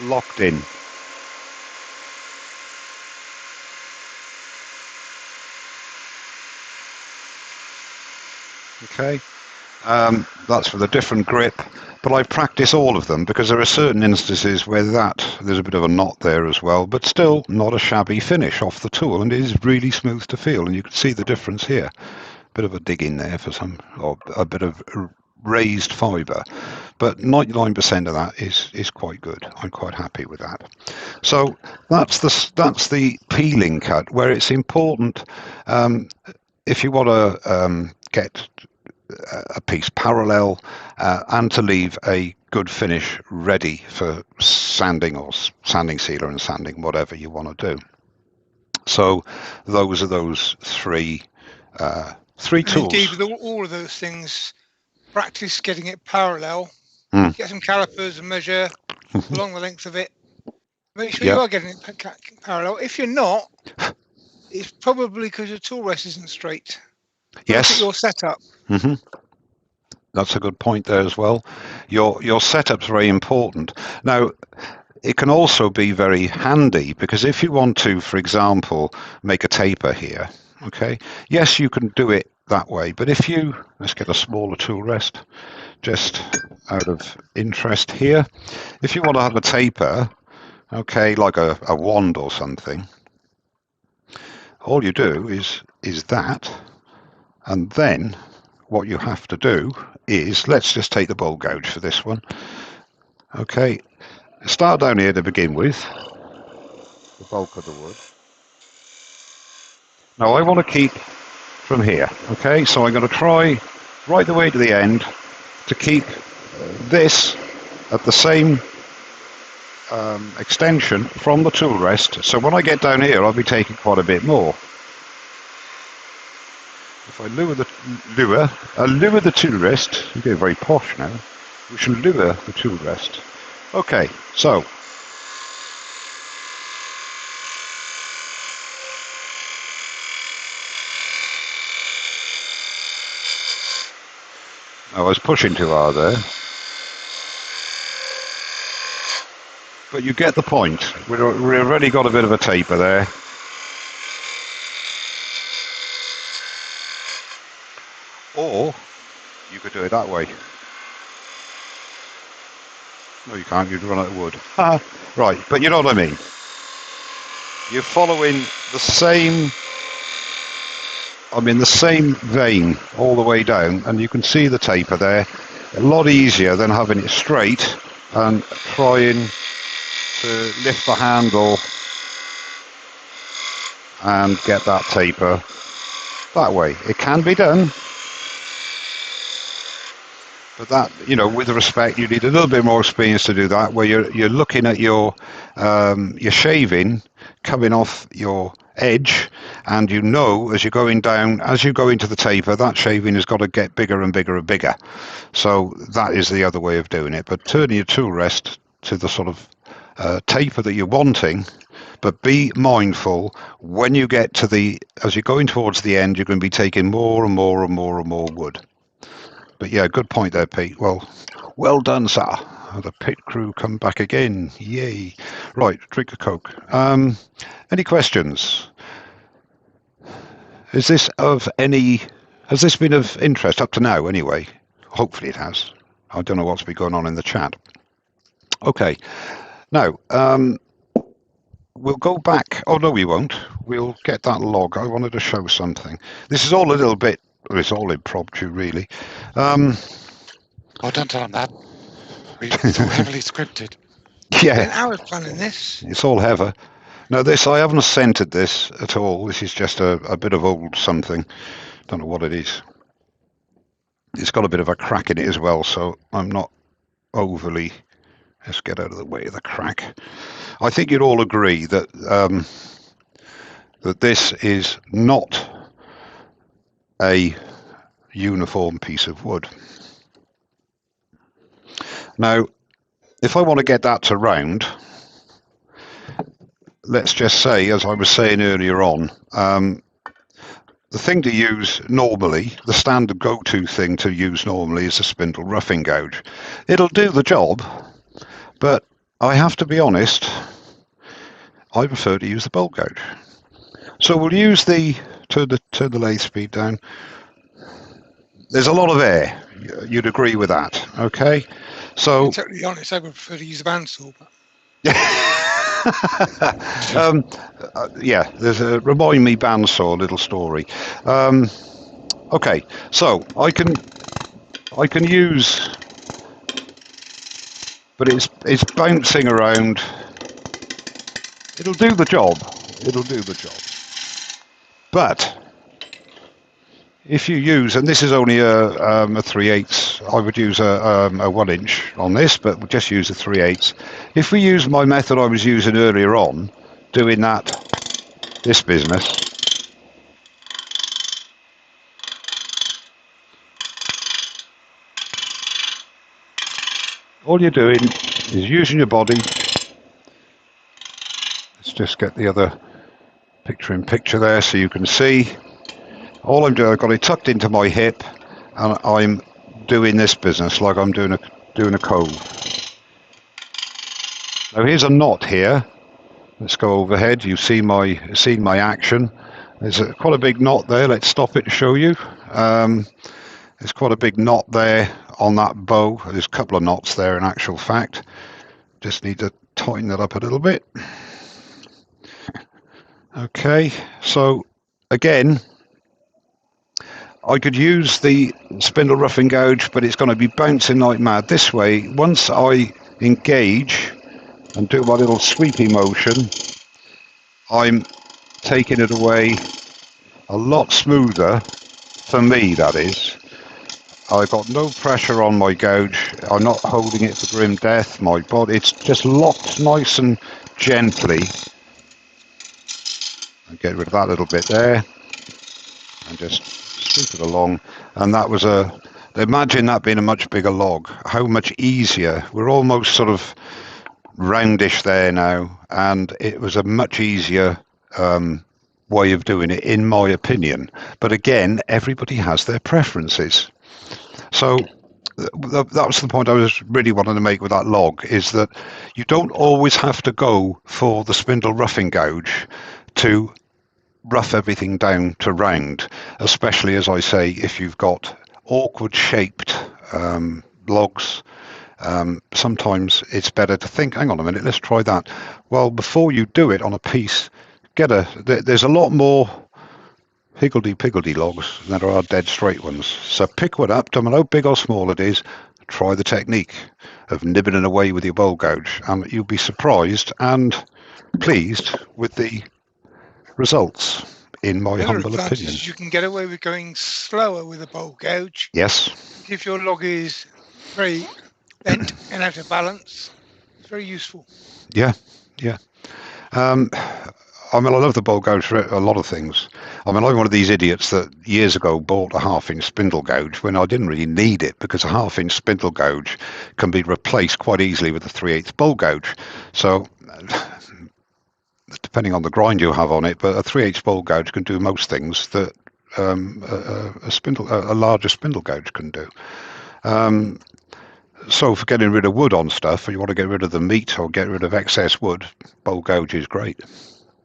locked in. Okay, that's with a different grip, but I practice all of them because there are certain instances where there's a bit of a knot there as well, but still not a shabby finish off the tool, and it is really smooth to feel, and you can see the difference here. Bit of a dig in there for some, or a bit of raised fibre, but 99% of that is quite good. I'm quite happy with that. So that's the peeling cut, where it's important if you want to get a piece parallel and to leave a good finish ready for sanding or sanding sealer and sanding whatever you want to do. So those are those three tools. Indeed, with all of those things, practice getting it parallel. Get some calipers and measure along the length of it. Make sure you are getting it parallel. If you're not, it's probably because your tool rest isn't straight. Yes. Look at your setup. That's a good point there as well. Your setup's very important. Now, it can also be very handy because if you want to, for example, make a taper here, okay, yes, you can do it that way, but if you, let's get a smaller tool rest, just out of interest here, if you want to have a taper, okay, like a wand or something, all you do is that, and then what you have to do is, let's just take the bowl gouge for this one, okay, start down here to begin with, the bulk of the wood. Now I want to keep from here, okay, so I'm going to try right the way to the end to keep this at the same extension from the tool rest, so when I get down here I'll be taking quite a bit more. If I lure the tool rest, I'm getting very posh now, we shall lure the tool rest. Okay, so I was pushing too hard there, but you get the point. We've already got a bit of a taper there. Or you could do it that way. No, you can't, you'd run out of wood. Right, but you know what I mean. You're following the same, the same vein all the way down, and you can see the taper there. A lot easier than having it straight and trying to lift the handle and get that taper that way. It can be done, but that, with respect, you need a little bit more experience to do that, where you're looking at your shaving coming off your edge, and as you're going down, as you go into the taper, that shaving has got to get bigger and bigger and bigger. So that is the other way of doing it. But turning your tool rest to the sort of taper that you're wanting, but be mindful when you get to as you're going towards the end, you're going to be taking more and more and more and more wood. But yeah, good point there, Pete. Well done, sir. The pit crew come back again. Yay. Right, drink a Coke. Any questions? Has this been of interest up to now anyway? Hopefully it has. I don't know what's been going on in the chat. Okay. Now, we'll go back. Oh, no, we won't. We'll get that log. I wanted to show something. This is all a little bit, it's all impromptu, really. Oh, don't tell him that. It's all heavily scripted. Yeah. I was planning this. It's all heavy. Now, I haven't scented this at all. This is just a bit of old something. Don't know what it is. It's got a bit of a crack in it as well, so I'm not overly... Let's get out of the way of the crack. I think you'd all agree that that this is not a uniform piece of wood. Now, if I want to get that to round, let's just say, as I was saying earlier on, the thing to use normally, the standard go-to thing to use normally is a spindle roughing gouge. It'll do the job, but I have to be honest, I prefer to use the bolt gouge. So we'll use turn the lathe speed down. There's a lot of air. You'd agree with that, okay? So, to be totally honest, I would prefer to use a bandsaw. But... yeah, there's a remind me bandsaw little story. Okay, so I can use, but it's bouncing around. It'll do the job. It'll do the job. But if you use, and this is only a 3/8, I would use a 1 inch on this, but we'll just use a 3/8. If we use my method I was using earlier on, doing this business, all you're doing is using your body. Let's just get the other picture in picture there so you can see. All I'm doing, I've got it tucked into my hip, and I'm doing this business like I'm doing a cove. Now here's a knot here. Let's go overhead. You've seen my action. There's quite a big knot there. Let's stop it to show you. There's quite a big knot there on that bow. There's a couple of knots there in actual fact. Just need to tighten that up a little bit. Okay, so again, I could use the spindle roughing gouge, but it's going to be bouncing like mad this way. Once I engage and do my little sweepy motion, I'm taking it away a lot smoother, for me that is. I've got no pressure on my gouge. I'm not holding it for grim death. My body, it's just locked nice and gently. I'll get rid of that little bit there and just sweep it along. And that was imagine that being a much bigger log, how much easier. We're almost sort of roundish there now, and it was a much easier way of doing it, in my opinion. But again, everybody has their preferences. So that was the point I was really wanting to make with that log, is that you don't always have to go for the spindle roughing gouge to rough everything down to round, especially, as I say, if you've got awkward shaped logs. Sometimes it's better to think, hang on a minute, let's try that. Well, before you do it on a piece, there's a lot more higgledy-piggledy logs than there are dead straight ones. So pick one up, no matter how big or small it is, try the technique of nibbling away with your bowl gouge, and you'll be surprised and pleased with the results, in my humble opinion. You can get away with going slower with a bowl gouge. Yes. If your log is very bent and out of balance, it's very useful. Yeah, yeah. I mean, I love the bowl gouge for a lot of things. I mean, I'm one of these idiots that years ago bought a 1/2 inch spindle gouge when I didn't really need it, because a 1/2 inch spindle gouge can be replaced quite easily with a 3/8 bowl gouge. So, depending on the grind you have on it, but a 3/8 bowl gouge can do most things that a larger spindle gouge can do. So for getting rid of wood on stuff, or you want to get rid of the meat or get rid of excess wood, bowl gouge is great.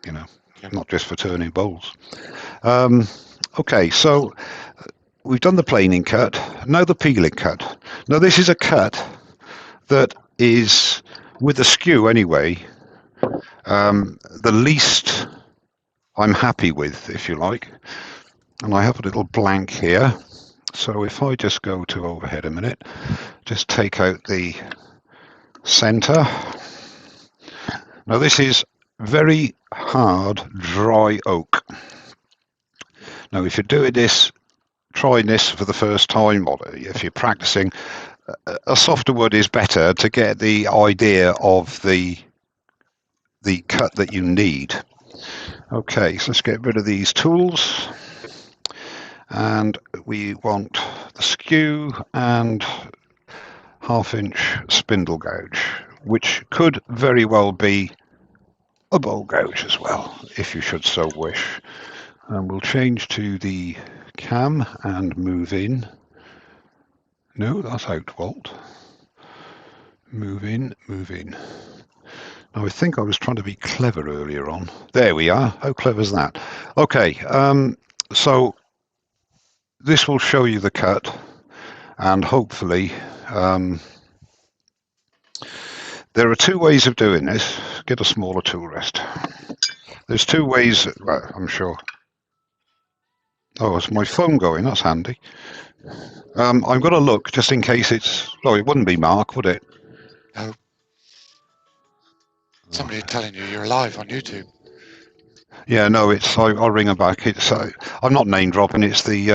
You know, not just for turning bowls. Okay, so we've done the planing cut. Now the peeling cut. Now this is a cut that is, with the skew anyway, the least I'm happy with, if you like. And I have a little blank here. So if I just go to overhead a minute, just take out the center. Now this is very hard, dry oak. Now if you're doing this, trying this for the first time, or if you're practicing, a softer wood is better to get the idea of the cut that you need. Okay, so let's get rid of these tools. And we want the skew and 1/2 inch spindle gouge, which could very well be a bowl gouge as well, if you should so wish. And we'll change to the cam and move in. No, that's outwalt. Move in, move in. Now I think I was trying to be clever earlier on. There we are. How clever is that? Okay, so this will show you the cut, and hopefully there are two ways of doing this. Get a smaller tool rest. There's two ways, well, I'm sure. Oh, it's my phone going, that's handy. I'm going to look just in case it's, well, it wouldn't be Mark, would it? No. Somebody telling you you're live on YouTube. Yeah, no, it's, I'll ring her back. It's, I'm not name dropping, it's the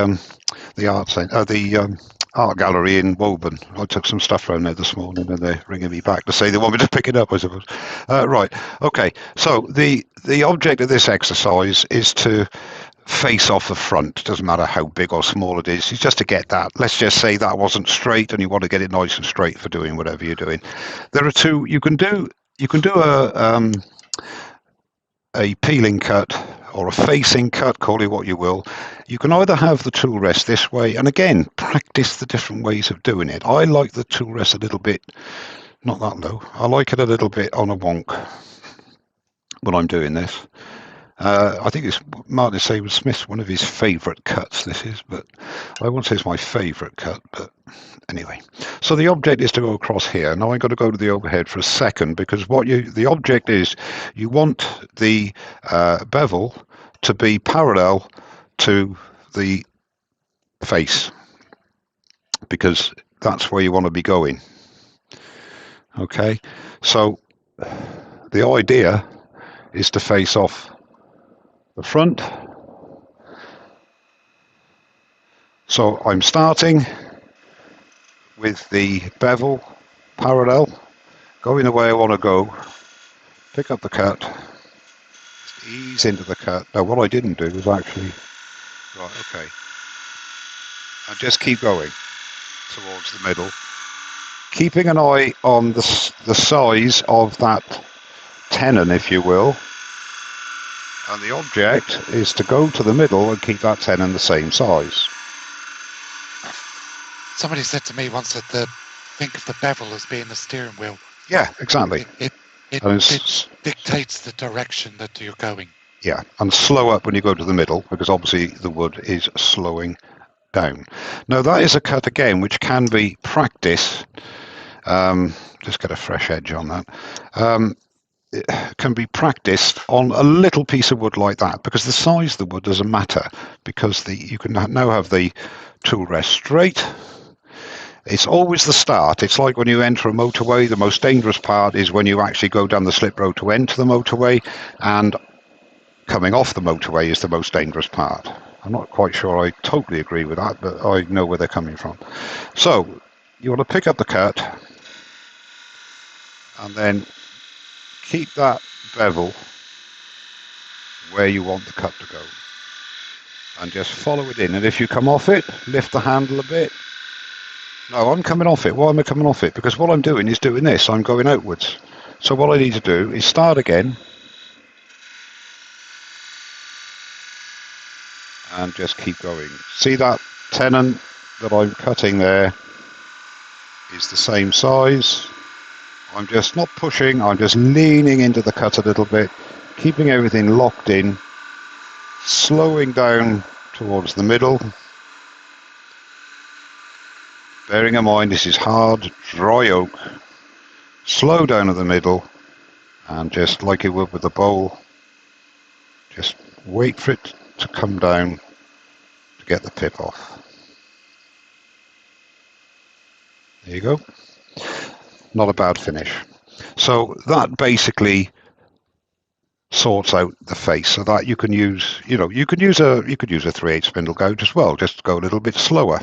art centre, the art gallery in Woburn. I took some stuff around there this morning and they're ringing me back to say they want me to pick it up, I suppose. Right, okay, so the object of this exercise is to face off the front. Doesn't matter how big or small it is, it's just to get that. Let's just say that wasn't straight and you want to get it nice and straight for doing whatever you're doing. There are two, you can do a peeling cut or a facing cut, call it what you will. You can either have the tool rest this way, and again, practice the different ways of doing it. I like the tool rest a little bit, not that low, I like it a little bit on a wonk when I'm doing this. I think it's Martin Sayward Smith's one of his favourite cuts, this is, but I won't say it's my favourite cut, but anyway. So the object is to go across here. Now I've got to go to the overhead for a second, because the object is, you want the bevel to be parallel to the face, because that's where you want to be going. Okay, so the idea is to face off the front. So I'm starting with the bevel parallel, going the way I want to go, pick up the cut, just ease into the cut. Now what I didn't do was actually, right, okay, and just keep going towards the middle, keeping an eye on the size of that tenon, if you will. And the object is to go to the middle and keep that tenon the same size. Somebody said to me once that think of the bevel as being the steering wheel. Yeah, exactly. It dictates the direction that you're going. Yeah, and slow up when you go to the middle, because obviously the wood is slowing down. Now that is a cut again which can be practiced. Just get a fresh edge on that. It can be practiced on a little piece of wood like that, because the size of the wood doesn't matter, because you can now have the tool rest straight. It's always the start. It's like when you enter a motorway, the most dangerous part is when you actually go down the slip road to enter the motorway, and coming off the motorway is the most dangerous part. I'm not quite sure I totally agree with that, but I know where they're coming from. So you want to pick up the cut and then keep that bevel where you want the cut to go, and just follow it in. And if you come off it, lift the handle a bit. No, I'm coming off it. Why am I coming off it? Because what I'm doing is doing this. I'm going outwards. So what I need to do is start again and just keep going. See that tenon that I'm cutting there is the same size. I'm just not pushing, I'm just leaning into the cut a little bit, keeping everything locked in, slowing down towards the middle. Bearing in mind this is hard, dry oak. Slow down at the middle, and just like you would with the bowl, just wait for it to come down to get the pip off. There you go. Not a bad finish. So that basically sorts out the face, so that you can use, you could use a 3/8 spindle gouge as well, just go a little bit slower.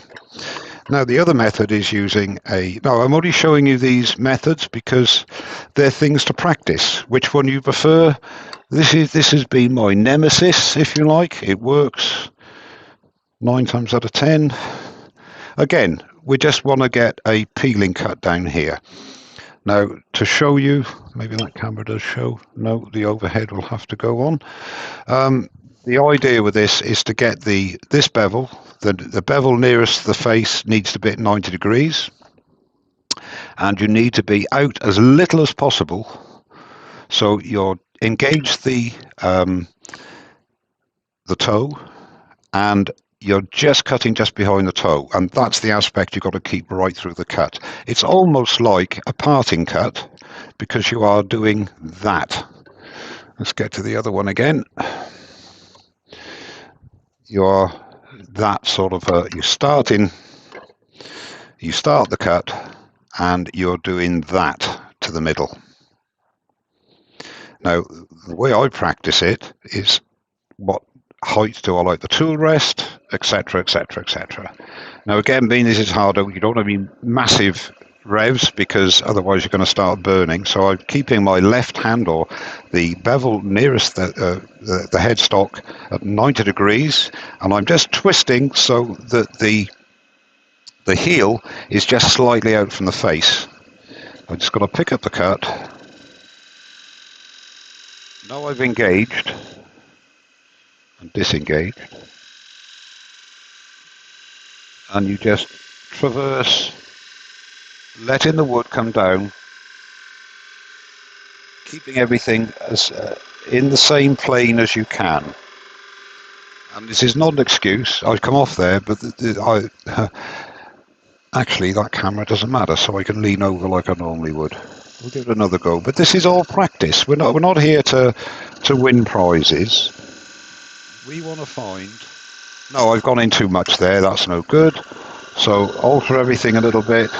Now the other method is using I'm only showing you these methods because they're things to practice. Which one you prefer? This has been my nemesis, if you like. It works 9 times out of 10. Again, we just want to get a peeling cut down here. Now, to show you, maybe that camera does show. No, the overhead will have to go on. The idea with this is to get this bevel, the bevel nearest the face needs to be at 90 degrees. And you need to be out as little as possible. So you're engage the toe, and you're just cutting just behind the toe, and that's the aspect you've got to keep right through the cut. It's almost like a parting cut because you are doing that. Let's get to the other one again. You're that sort of you start the cut and you're doing that to the middle. Now, the way I practice it is what height do I like the tool rest, etc., etc., etc. Now, again, being this is harder, you don't have any massive revs because otherwise you're going to start burning. So I'm keeping my left hand or the bevel nearest the headstock at 90 degrees, and I'm just twisting so that the heel is just slightly out from the face. I'm just going to pick up the cut. Now I've engaged and disengaged, and you just traverse, letting the wood come down, keeping everything as in the same plane as you can. And this is not an excuse. I've come off there, but actually that camera doesn't matter, so I can lean over like I normally would. We'll give it another go. But this is all practice. We're not here to win prizes. We want to find... No, I've gone in too much there. That's no good. So alter everything a little bit.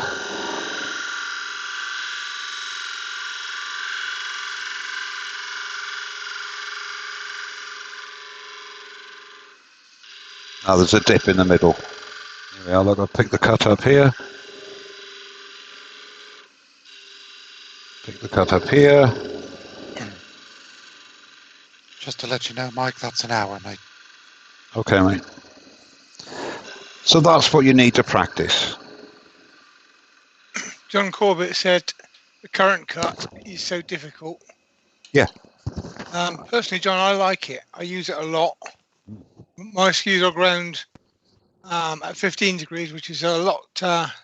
Now there's a dip in the middle. Here we are. Look, I'll pick the cut up here. Pick the cut up here. Just to let you know, Mike, that's an hour, mate. Okay, mate. So that's what you need to practice. John Corbett said the current cut is so difficult. Yeah. Personally, John, I like it. I use it a lot. My skews are ground at 15 degrees, which is a lot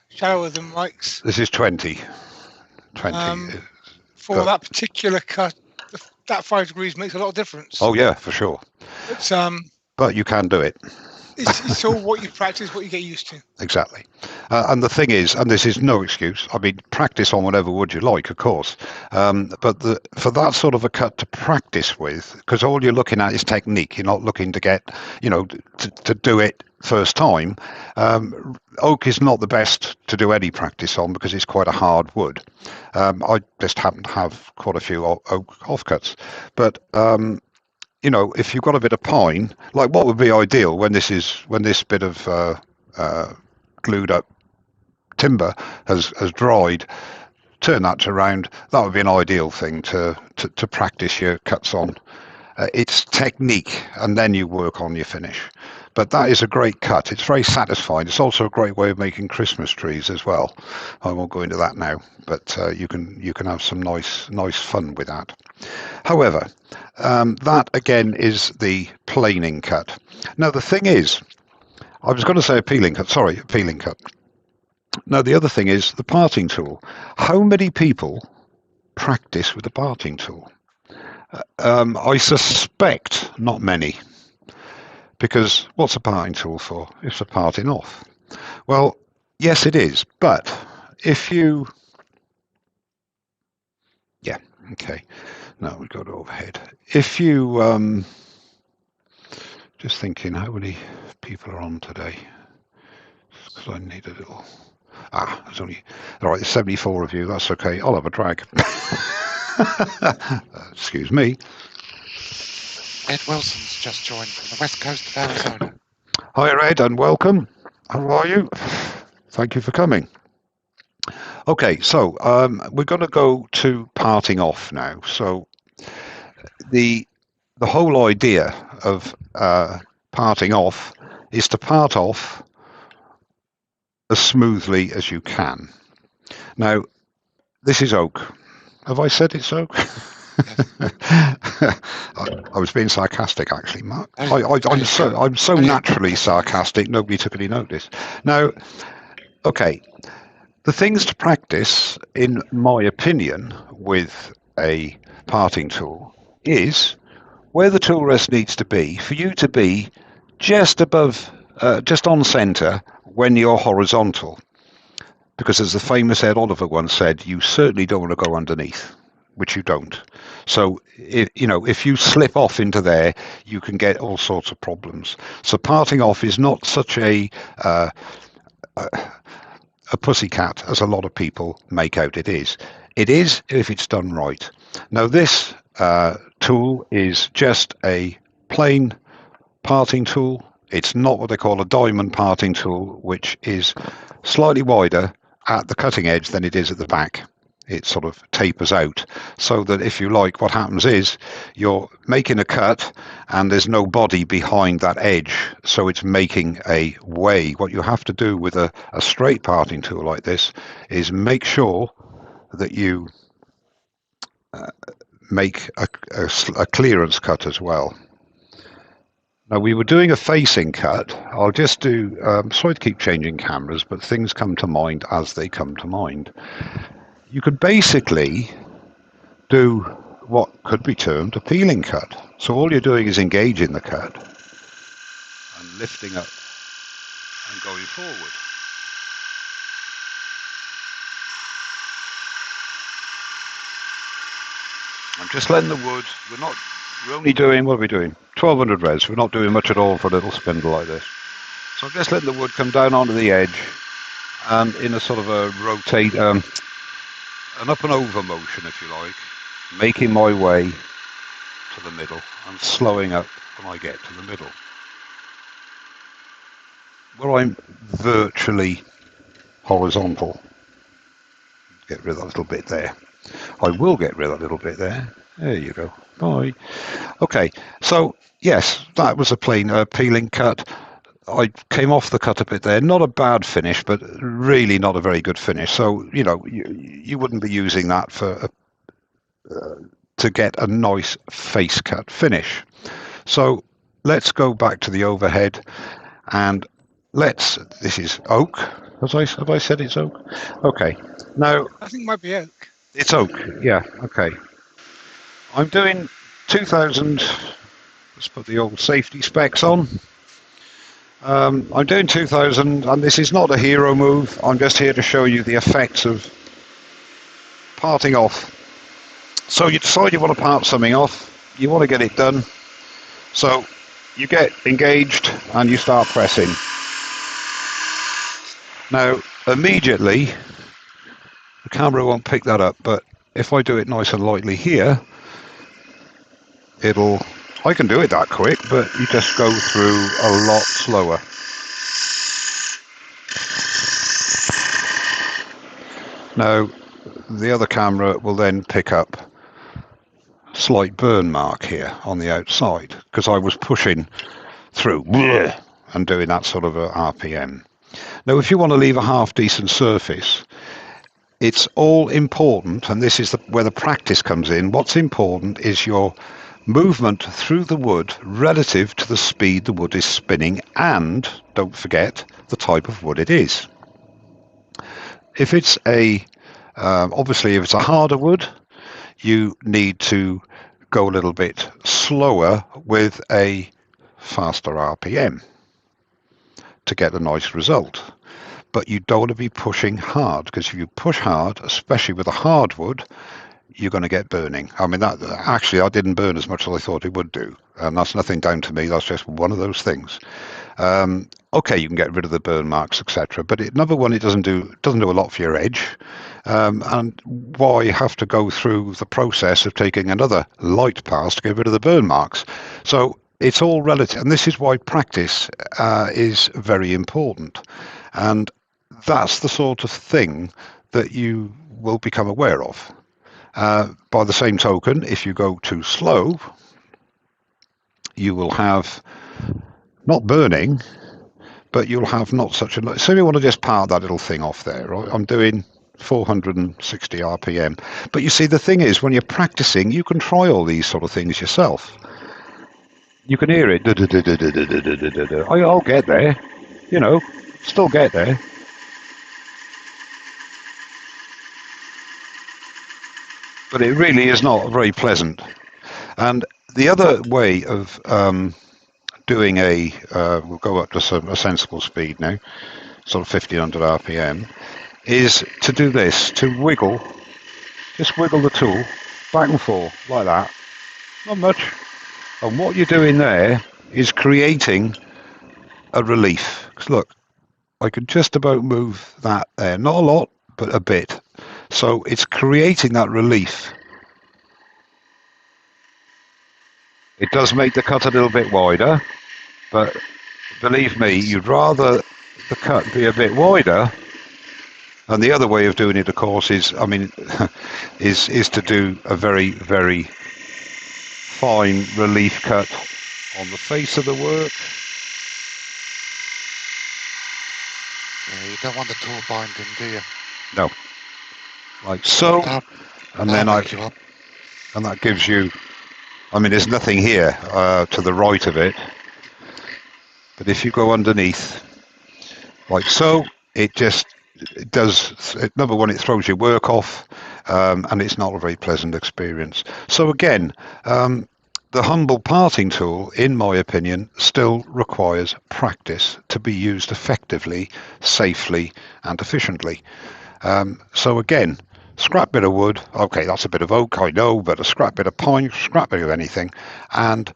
shallower than Mike's. This is 20. 20. For that particular cut, that 5 degrees makes a lot of difference. Oh, yeah, for sure. But you can do it. It's all what you practice, what you get used to. Exactly. And the thing is, and this is no excuse, I mean, practice on whatever wood you like, of course. But for that sort of a cut to practice with, because all you're looking at is technique, you're not looking to get, to do it first time. Oak is not the best to do any practice on because it's quite a hard wood. I just happen to have quite a few oak offcuts. But if you've got a bit of pine, like what would be ideal when this bit of glued up timber has dried, turn that around. That would be an ideal thing to practice your cuts on. It's technique, and then you work on your finish. But that is a great cut. It's very satisfying. It's also a great way of making Christmas trees as well. I won't go into that now, but you can have some nice fun with that. However, that again is the planing cut. Now the thing is, I was going to say a peeling cut. Now the other thing is the parting tool. How many people practice with the parting tool? I suspect not many. Because what's a parting tool for? It's for parting off. Well, yes, it is. But if you... Yeah, okay. Now we've got overhead. If you... just thinking, how many people are on today? Because I need a little... there's only... All right, there's 74 of you. That's okay. I'll have a drag. Excuse me. Ed Wilson's just joined from the west coast of Arizona. Hi, Ed, and welcome. How are you? Thank you for coming. Okay, so we're going to go to parting off now. So the whole idea of parting off is to part off as smoothly as you can. Now, This is oak. Have I said it's oak? Yes. I was being sarcastic, actually, Mark. I'm so naturally sarcastic. Nobody took any notice. Now, okay, the things to practice, in my opinion, with a parting tool is where the tool rest needs to be for you to be just above, just on centre when you're horizontal. Because as the famous Ed Oliver once said, you certainly don't want to go underneath, which you don't. So, if you slip off into there, you can get all sorts of problems. So parting off is not such a pussycat as a lot of people make out it is. It is if it's done right. Now, this tool is just a plain parting tool. It's not what they call a diamond parting tool, which is slightly wider at the cutting edge than it is at the back. It sort of tapers out, so that if you like, what happens is you're making a cut and there's no body behind that edge, so it's making a way. What you have to do with a straight parting tool like this is make sure that you make a clearance cut as well. Now, we were doing a facing cut. I'll just do, sorry to keep changing cameras, but things come to mind as they come to mind. You could basically do what could be termed a peeling cut. So all you're doing is engaging the cut and lifting up and going forward. I'm just letting the wood, we're only doing, what are we doing? 1200 res. We're not doing much at all for a little spindle like this. So I'm just letting the wood come down onto the edge and in a sort of a rotate, an up and over motion, if you like, making my way to the middle and slowing up when I get to the middle, where I'm virtually horizontal. Get rid of that little bit there. I will get rid of that little bit there. There you go. Bye. Okay, so yes, that was a plain peeling cut. I came off the cut a bit there. Not a bad finish, but really not a very good finish. So, you wouldn't be using that for to get a nice face cut finish. So let's go back to the overhead and this is oak. Have I said it's oak? Okay. Now, I think it might be oak. It's oak, yeah, okay. I'm doing 2000, let's put the old safety specs on. I'm doing 2000, and this is not a hero move. I'm just here to show you the effects of parting off. So you decide you want to part something off, you want to get it done. So you get engaged and you start pressing. Now, immediately, the camera won't pick that up, but if I do it nice and lightly here, I can do it that quick, but you just go through a lot slower. Now, the other camera will then pick up a slight burn mark here on the outside, because I was pushing through and doing that sort of a RPM. Now, if you want to leave a half decent surface, it's all important, and this is where the practice comes in. What's important is your movement through the wood relative to the speed the wood is spinning, and don't forget the type of wood it is. If it's obviously if it's a harder wood, you need to go a little bit slower with a faster RPM to get a nice result. But you don't want to be pushing hard, because if you push hard, especially with a hardwood, you're going to get burning. I mean, I didn't burn as much as I thought it would do, and that's nothing down to me. That's just one of those things. Okay, you can get rid of the burn marks, etc. But number one, it doesn't do a lot for your edge, and why have to go through the process of taking another light pass to get rid of the burn marks? So it's all relative, and this is why practice is very important. And that's the sort of thing that you will become aware of. By the same token, if you go too slow, you will have not burning, but you'll have not such a... So you want to just part that little thing off there, right? I'm doing 460 RPM. But you see, the thing is, when you're practicing, you can try all these sort of things yourself. You can hear it. I'll get there, still get there. But it really is not very pleasant. And the other way of doing we'll go up to a sensible speed now, sort of 1500 RPM, is to do this, to just wiggle the tool back and forth like that, not much. And what you're doing there is creating a relief. Because look, I can just about move that there, not a lot, but a bit. So it's creating that relief. It does make the cut a little bit wider, but believe me, you'd rather the cut be a bit wider. And the other way of doing it, of course, is is to do a very, very fine relief cut on the face of the work. Yeah, you don't want the tool binding, do you? No, like so, and then and that gives you. There's nothing here to the right of it, but if you go underneath, like so, it does. Number one, it throws your work off, and it's not a very pleasant experience. So again, the humble parting tool, in my opinion, still requires practice to be used effectively, safely, and efficiently. So again, scrap bit of wood, okay, that's a bit of oak, I know, but a scrap bit of pine, scrap bit of anything, and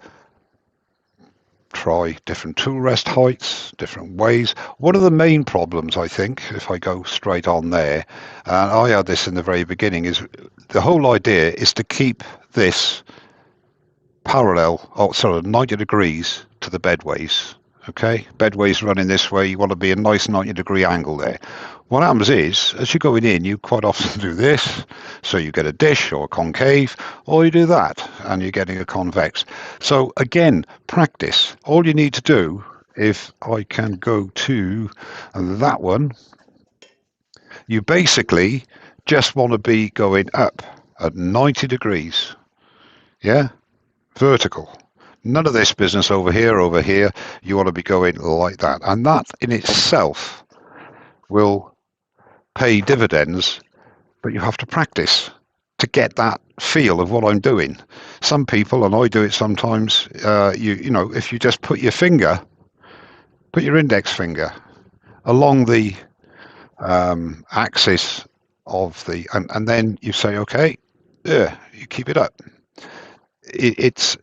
try different tool rest heights, different ways. One of the main problems, I think, if I go straight on there, and I had this in the very beginning, is the whole idea is to keep this parallel, 90 degrees to the bedways. Okay, bedways running this way, you want to be a nice 90-degree angle there. What happens is, as you're going in, you quite often do this, so you get a dish or a concave, or you do that, and you're getting a convex. So again, practice. All you need to do, if I can go to that one, you basically just want to be going up at 90 degrees. Yeah, vertical. None of this business over here. You want to be going like that. And that in itself will pay dividends, but you have to practice to get that feel of what I'm doing. Some people, and I do it sometimes, if you just put your index finger along the axis of the, and then you say, okay, you keep it up. It's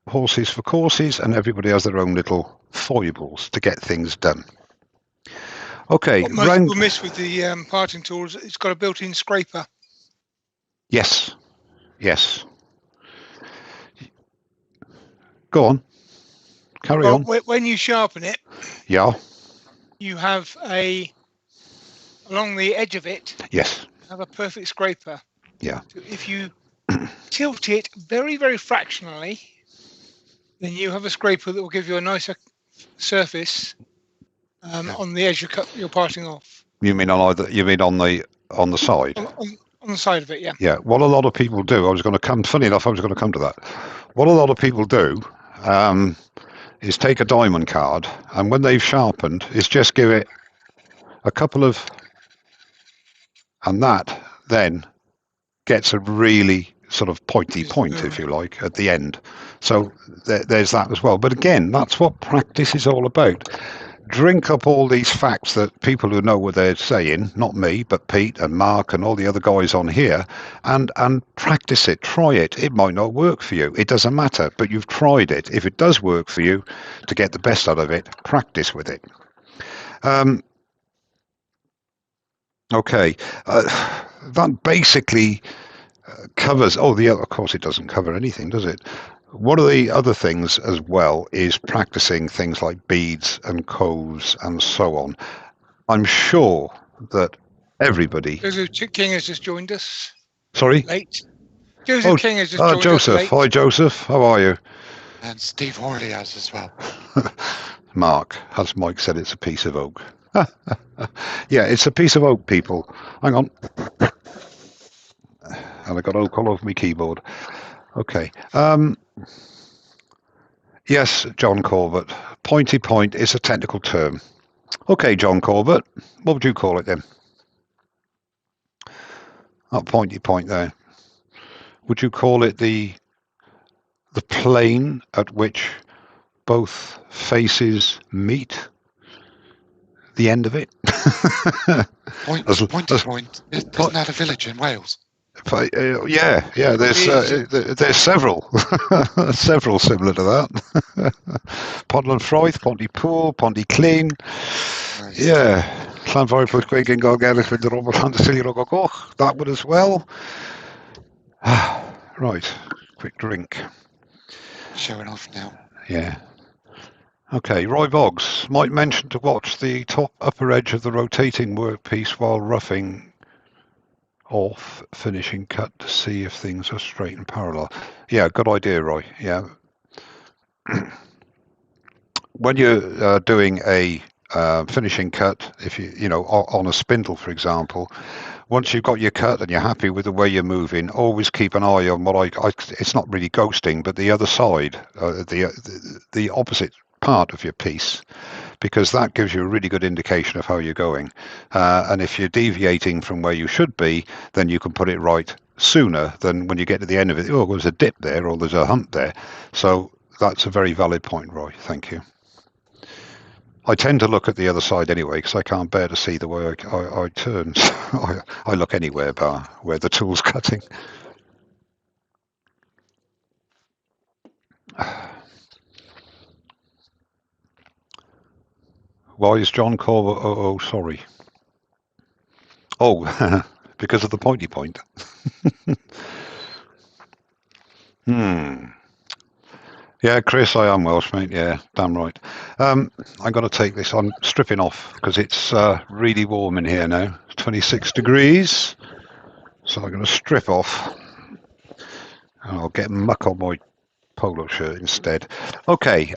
horses for courses, and everybody has their own little foibles to get things done. Okay. What most people miss with the parting tools, it's got a built-in scraper. Yes. Go on. Carry on. When you sharpen it, yeah, you have along the edge of it. Yes. Have a perfect scraper. Yeah. So if you tilt it very, very fractionally, then you have a scraper that will give you a nicer surface on the edge you're parting off. You mean on the side? On the side of it, yeah. Yeah. What a lot of people do, funny enough, I was going to come to that. What a lot of people do is take a diamond card, and when they've sharpened, is just give it a couple of, and that then gets a really sort of pointy point, if you like, at the end. So there's that as well. But again, that's what practice is all about. Drink up all these facts that people who know what they're saying, not me, but Pete and Mark and all the other guys on here, and practice it, try it. It might not work for you. It doesn't matter, but you've tried it. If it does work for you, to get the best out of it, practice with it. Okay, that basically covers, of course it doesn't cover anything, does it? One of the other things as well is practicing things like beads and coves and so on. I'm sure that everybody... Joseph King has just joined us. Sorry? Late. Joseph King has just joined Joseph. us late. Hi, Joseph. How are you? And Steve Horley has as well. Mark, as Mike said, it's a piece of oak. Yeah, it's a piece of oak, people. Hang on. And I got oak all over my keyboard. Okay. Yes, John Corbett. Pointy point is a technical term. Okay, John Corbett. What would you call it then? That pointy point there. Would you call it the plane at which both faces meet? The end of it? Point. Isn't that a village in Wales? Yeah. There's several, several similar to that. Podlanfroith, Pontypool, Pontyclean. Yeah, Llanfairpwll, Gwegan, Golgellis, with the Robert Llantysilio, Rogogoch. That one as well. Right, quick drink. Showing off now. Yeah. Okay, Roy Boggs might mention to watch the top upper edge of the rotating workpiece while roughing off finishing cut to see if things are straight and parallel. Yeah, good idea, Roy. Yeah. When you're doing a finishing cut, if you know on a spindle, for example, once you've got your cut and you're happy with the way you're moving, always keep an eye on what it's not really ghosting, but the other side, the opposite part of your piece, because that gives you a really good indication of how you're going. And if you're deviating from where you should be, then you can put it right sooner than when you get to the end of it. Oh, there's a dip there, or there's a hump there. So that's a very valid point, Roy. Thank you. I tend to look at the other side anyway, because I can't bear to see the way I turn. I look anywhere but where the tool's cutting. Why is John Corbett? Oh, sorry. Oh, because of the pointy point. Yeah, Chris, I am Welsh, mate. Yeah, damn right. I'm going to take this. I'm stripping off because it's really warm in here now. 26 degrees. So I'm going to strip off. And I'll get muck on my polo shirt instead. Okay.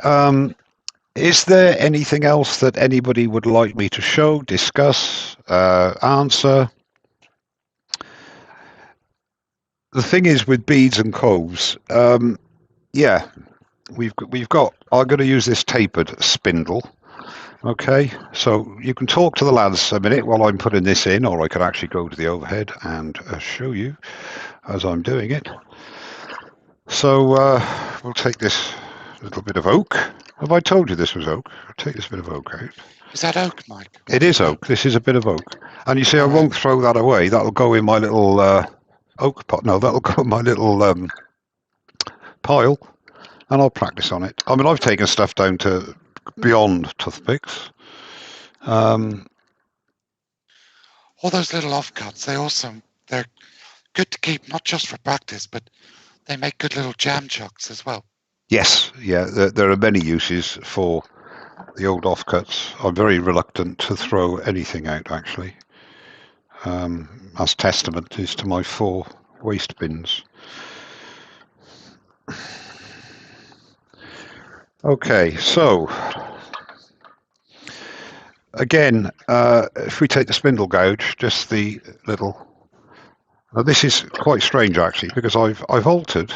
Is there anything else that anybody would like me to show, discuss, answer? The thing is with beads and coves, yeah, we've got. I'm going to use this tapered spindle. Okay, so you can talk to the lads a minute while I'm putting this in, or I could actually go to the overhead and show you as I'm doing it. So we'll take this little bit of oak. Have I told you this was oak? I'll take this bit of oak out. Is that oak, Mike? It is oak. This is a bit of oak. And you see, I won't throw that away. That'll go in my little oak pot. No, that'll go in my little pile, and I'll practice on it. I mean, I've taken stuff down to beyond toothpicks. All those little offcuts, they're good to keep, not just for practice, but they make good little jam chucks as well. Yes, yeah, there are many uses for the old offcuts. I'm very reluctant to throw anything out, actually, as testament is to my 4 waste bins. Okay, so again, if we take the spindle gouge, just the little. Now this is quite strange actually, because I've altered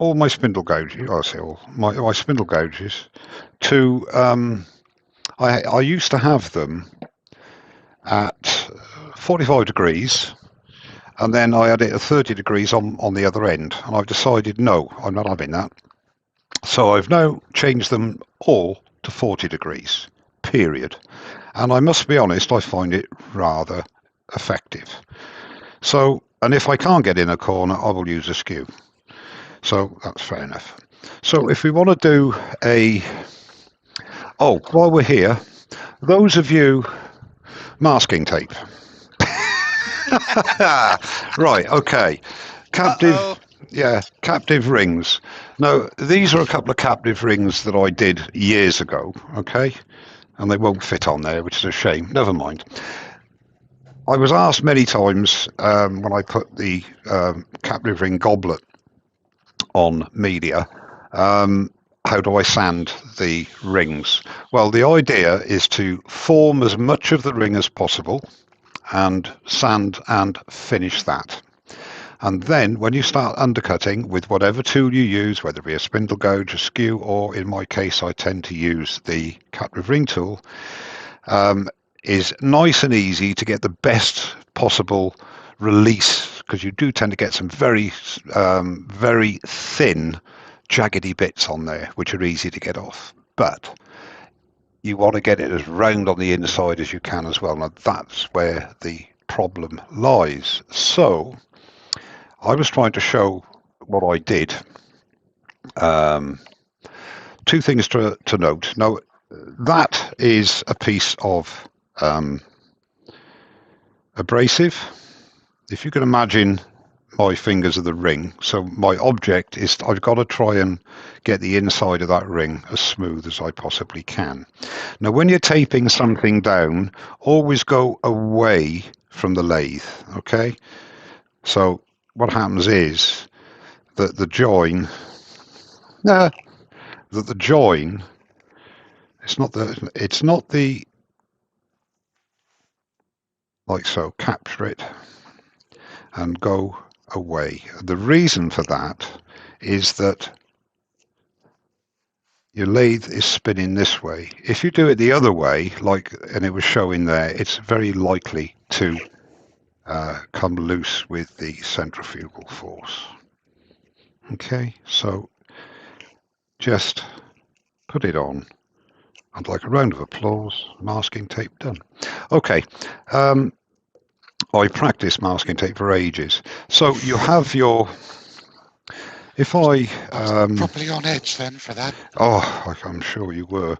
all my spindle gouges. I say all my spindle gouges to. I used to have them at 45 degrees, and then I had it at 30 degrees on the other end, and I've decided no, I'm not having that. So I've now changed them all to 40 degrees, period. And I must be honest, I find it rather effective. So, and if I can't get in a corner, I will use a skew. So that's fair enough. So if we want to do while we're here, those of you, masking tape. Right, okay. Captive rings. Now, these are a couple of captive rings that I did years ago, okay? And they won't fit on there, which is a shame. Never mind. I was asked many times when I put the captive ring goblet on media, how do I sand the rings? Well, the idea is to form as much of the ring as possible and sand and finish that. And then when you start undercutting with whatever tool you use, whether it be a spindle gouge, a skew, or in my case, I tend to use the captive ring tool, is nice and easy to get the best possible release, because you do tend to get some very, very thin, jaggedy bits on there, which are easy to get off. But you want to get it as round on the inside as you can as well. Now, that's where the problem lies. So I was trying to show what I did. Two things to note. Now, that is a piece of abrasive. If you can imagine my fingers are the ring, so my object is I've got to try and get the inside of that ring as smooth as I possibly can. Now, when you're taping something down, always go away from the lathe, okay? So what happens is that the join, it's not the, like so, capture it and go away. The reason for that is that your lathe is spinning this way. If you do it the other way, like, and it was showing there, it's very likely to come loose with the centrifugal force. Okay, so just put it on. I'd like a round of applause. Masking tape done. Okay, I practiced masking tape for ages. So you have your, if I properly on edge then for that. Oh, I'm sure you were.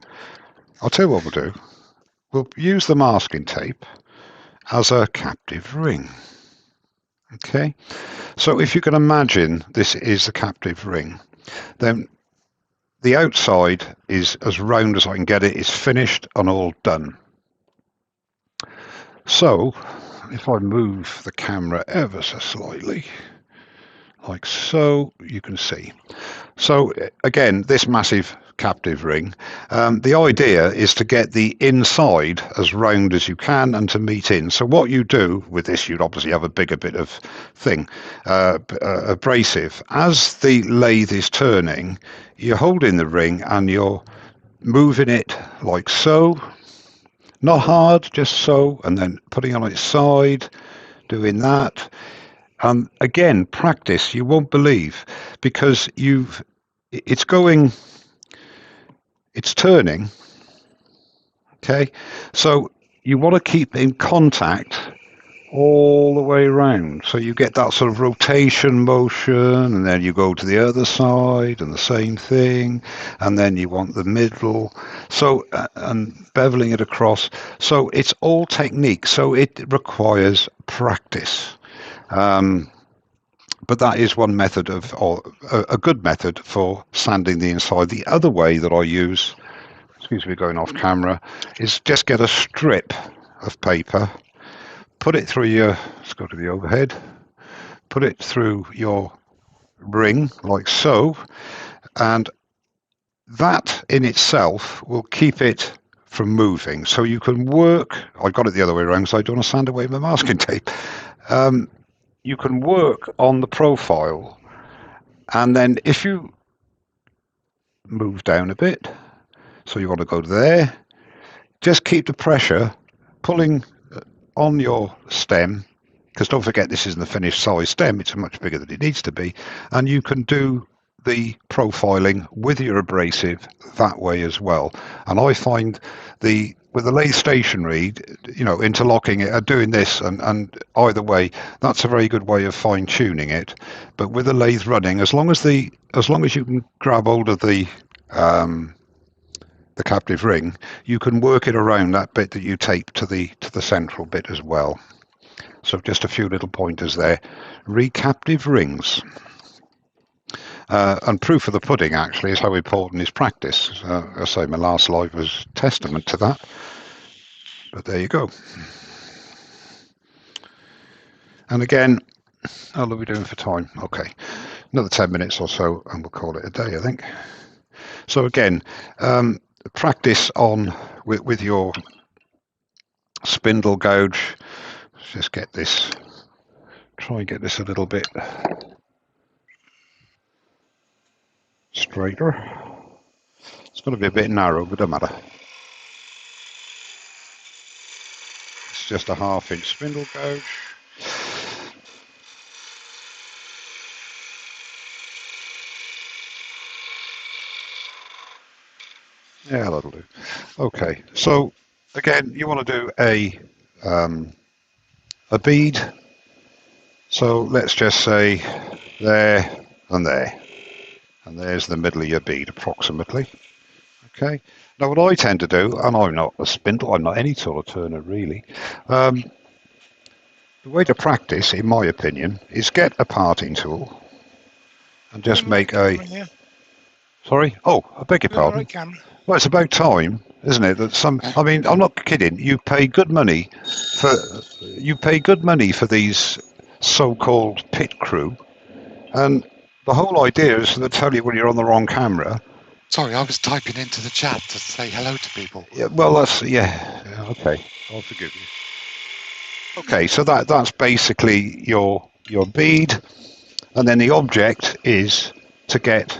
I'll tell you what we'll do. We'll use the masking tape as a captive ring. Okay, so if you can imagine this is a captive ring, then the outside is as round as I can get it, is finished and all done. So if I move the camera ever so slightly, like so, you can see. So again, this massive captive ring, the idea is to get the inside as round as you can and to meet in. So what you do with this, you'd obviously have a bigger bit of thing, abrasive. As the lathe is turning, you're holding the ring and you're moving it like so, not hard, just so, and then putting on its side, doing that. And again, practice, you won't believe, because it's turning, okay? So you want to keep in contact all the way around. So you get that sort of rotation motion, and then you go to the other side and the same thing, and then you want the middle. So, and beveling it across. So it's all technique. So it requires practice. But that is one method of, or a good method for sanding the inside. The other way that I use, excuse me, going off camera, is just get a strip of paper, put it through your, let's go to the overhead, put it through your ring like so, and that in itself will keep it from moving. So you can work, I got it the other way around, so I don't want to sand away my masking tape. You can work on the profile, and then if you move down a bit, so you want to go there, just keep the pressure pulling on your stem, because don't forget this isn't the finished size stem, it's much bigger than it needs to be, and you can do the profiling with your abrasive that way as well. And I find with the lathe stationary, interlocking it, doing this and either way, that's a very good way of fine tuning it. But with the lathe running, as long as you can grab hold of the captive ring, you can work it around that bit that you tape to the central bit as well. So just a few little pointers there. Recaptive rings. And proof of the pudding, actually, is how important is practice. I say my last live was testament to that. But there you go. And again, how are we doing for time? Okay, another 10 minutes or so, and we'll call it a day, I think. So again, practice on with your spindle gouge. Let's just get this, try and get this a little bit straighter. It's going to be a bit narrow, but don't matter. It's just a 1/2 inch spindle gouge. Yeah, that'll do. Okay, so again, you want to do a bead. So let's just say there and there, and there's the middle of your bead approximately. Okay. Now what I tend to do, and I'm not a spindle, I'm not any sort of turner really. The way to practice, in my opinion, is get a parting tool and just make a. Sorry? Oh, I beg your pardon. Well, it's about time, isn't it? That some. I mean, I'm not kidding. You pay good money for these so-called pit crew, and the whole idea is to tell you when you're on the wrong camera. Sorry, I was typing into the chat to say hello to people. Yeah, well, that's okay. I'll forgive you. Okay, so that's basically your bead, and then the object is to get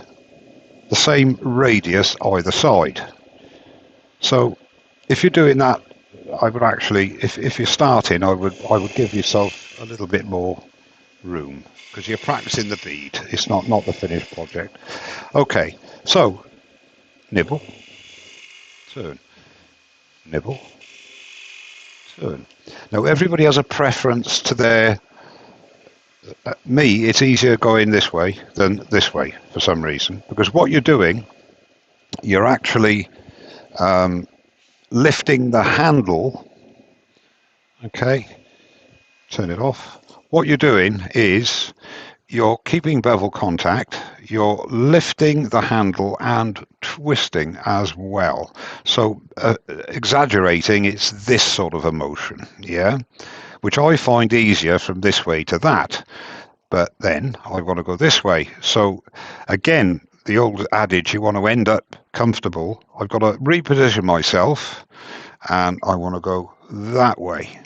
the same radius either side. So if you're doing that, I would actually, if you're starting, I would give yourself a little bit more room because you're practicing the bead. It's not the finished project. Okay, so nibble, turn, nibble, turn. Now everybody has a preference to their. Me, it's easier going this way than this way for some reason, because what you're doing, you're actually lifting the handle. Okay, turn it off. What you're doing is you're keeping bevel contact, you're lifting the handle and twisting as well. So exaggerating, it's this sort of a motion, yeah, which I find easier from this way to that. But then I want to go this way. So again, the old adage, you want to end up comfortable. I've got to reposition myself and I want to go that way.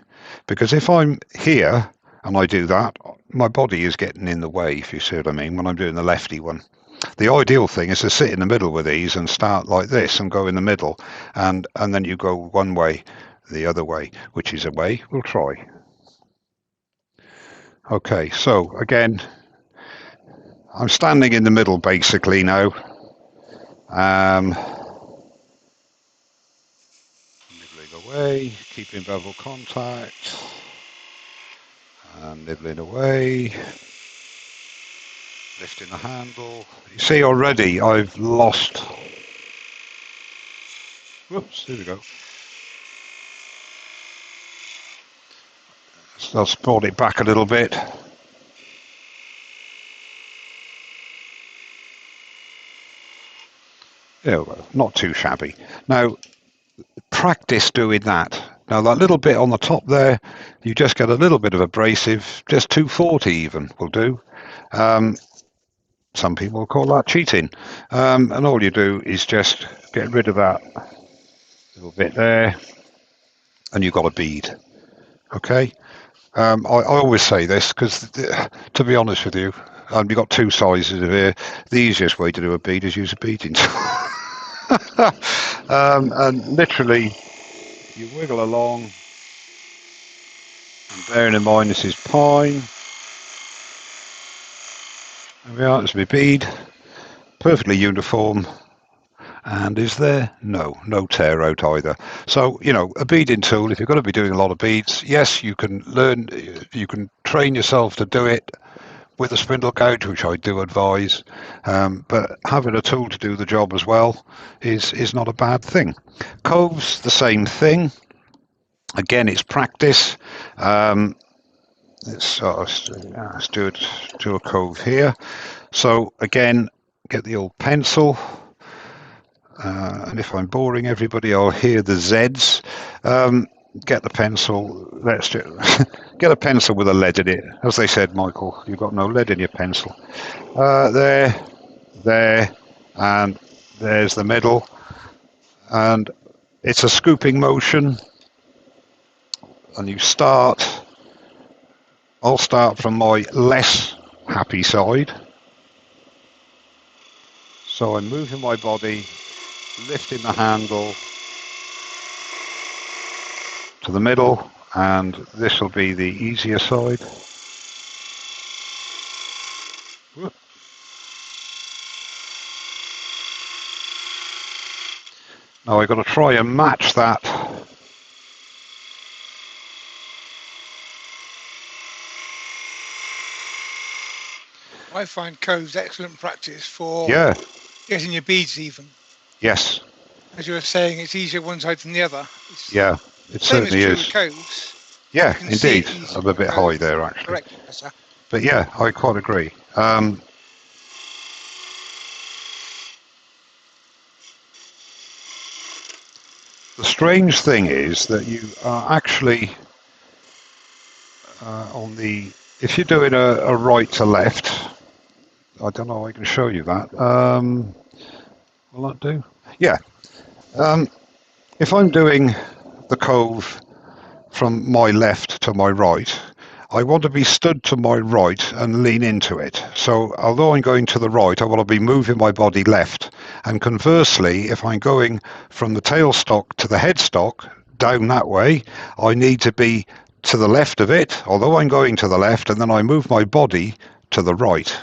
Because if I'm here and I do that, my body is getting in the way, if you see what I mean, when I'm doing the lefty one. The ideal thing is to sit in the middle with these and start like this and go in the middle. And then you go one way, the other way, which is a way we'll try. Okay, so again, I'm standing in the middle basically now. Nibbling away, keeping bevel contact, and nibbling away, lifting the handle. You see already I've lost. Whoops, here we go. So I'll sport it back a little bit. There we go, not too shabby. Now, practice doing that. Now that little bit on the top there, you just get a little bit of abrasive, just 240 even will do. Some people call that cheating. And all you do is just get rid of that little bit there, and you've got a bead. Okay. I always say this because, to be honest with you, you've got two sizes of here. The easiest way to do a bead is use a beading tool. And literally, you wiggle along, and bearing in mind this is pine. There we are, there's my bead, perfectly uniform. And is there? No tear out either. So, you know, a beading tool, if you're going to be doing a lot of beads, yes, you can learn, you can train yourself to do it with a spindle gouge, which I do advise. But having a tool to do the job as well is not a bad thing. Coves, the same thing. Again, it's practice. Let's do a cove here. So again, get the old pencil. And if I'm boring everybody, I'll hear the Z's. Get the pencil. Let's get a pencil with a lead in it. As they said, Michael, you've got no lead in your pencil. There, and there's the middle, and it's a scooping motion, and I'll start from my less happy side. So I'm moving my body, lifting the handle to the middle, and this will be the easier side. Now I've got to try and match that. I find coves excellent practice for getting your beads even. Yes. As you were saying, it's easier one side than the other. It certainly is. With coves. Yeah, indeed. I'm a bit high there, actually. Correct. But yeah, I quite agree. The strange thing is that you are actually if you're doing a right to left, I don't know, I can show you that. Will that do? Yeah. If I'm doing the cove from my left to my right, I want to be stood to my right and lean into it. So although I'm going to the right, I want to be moving my body left. And conversely, if I'm going from the tailstock to the headstock, down that way, I need to be to the left of it, although I'm going to the left, and then I move my body to the right.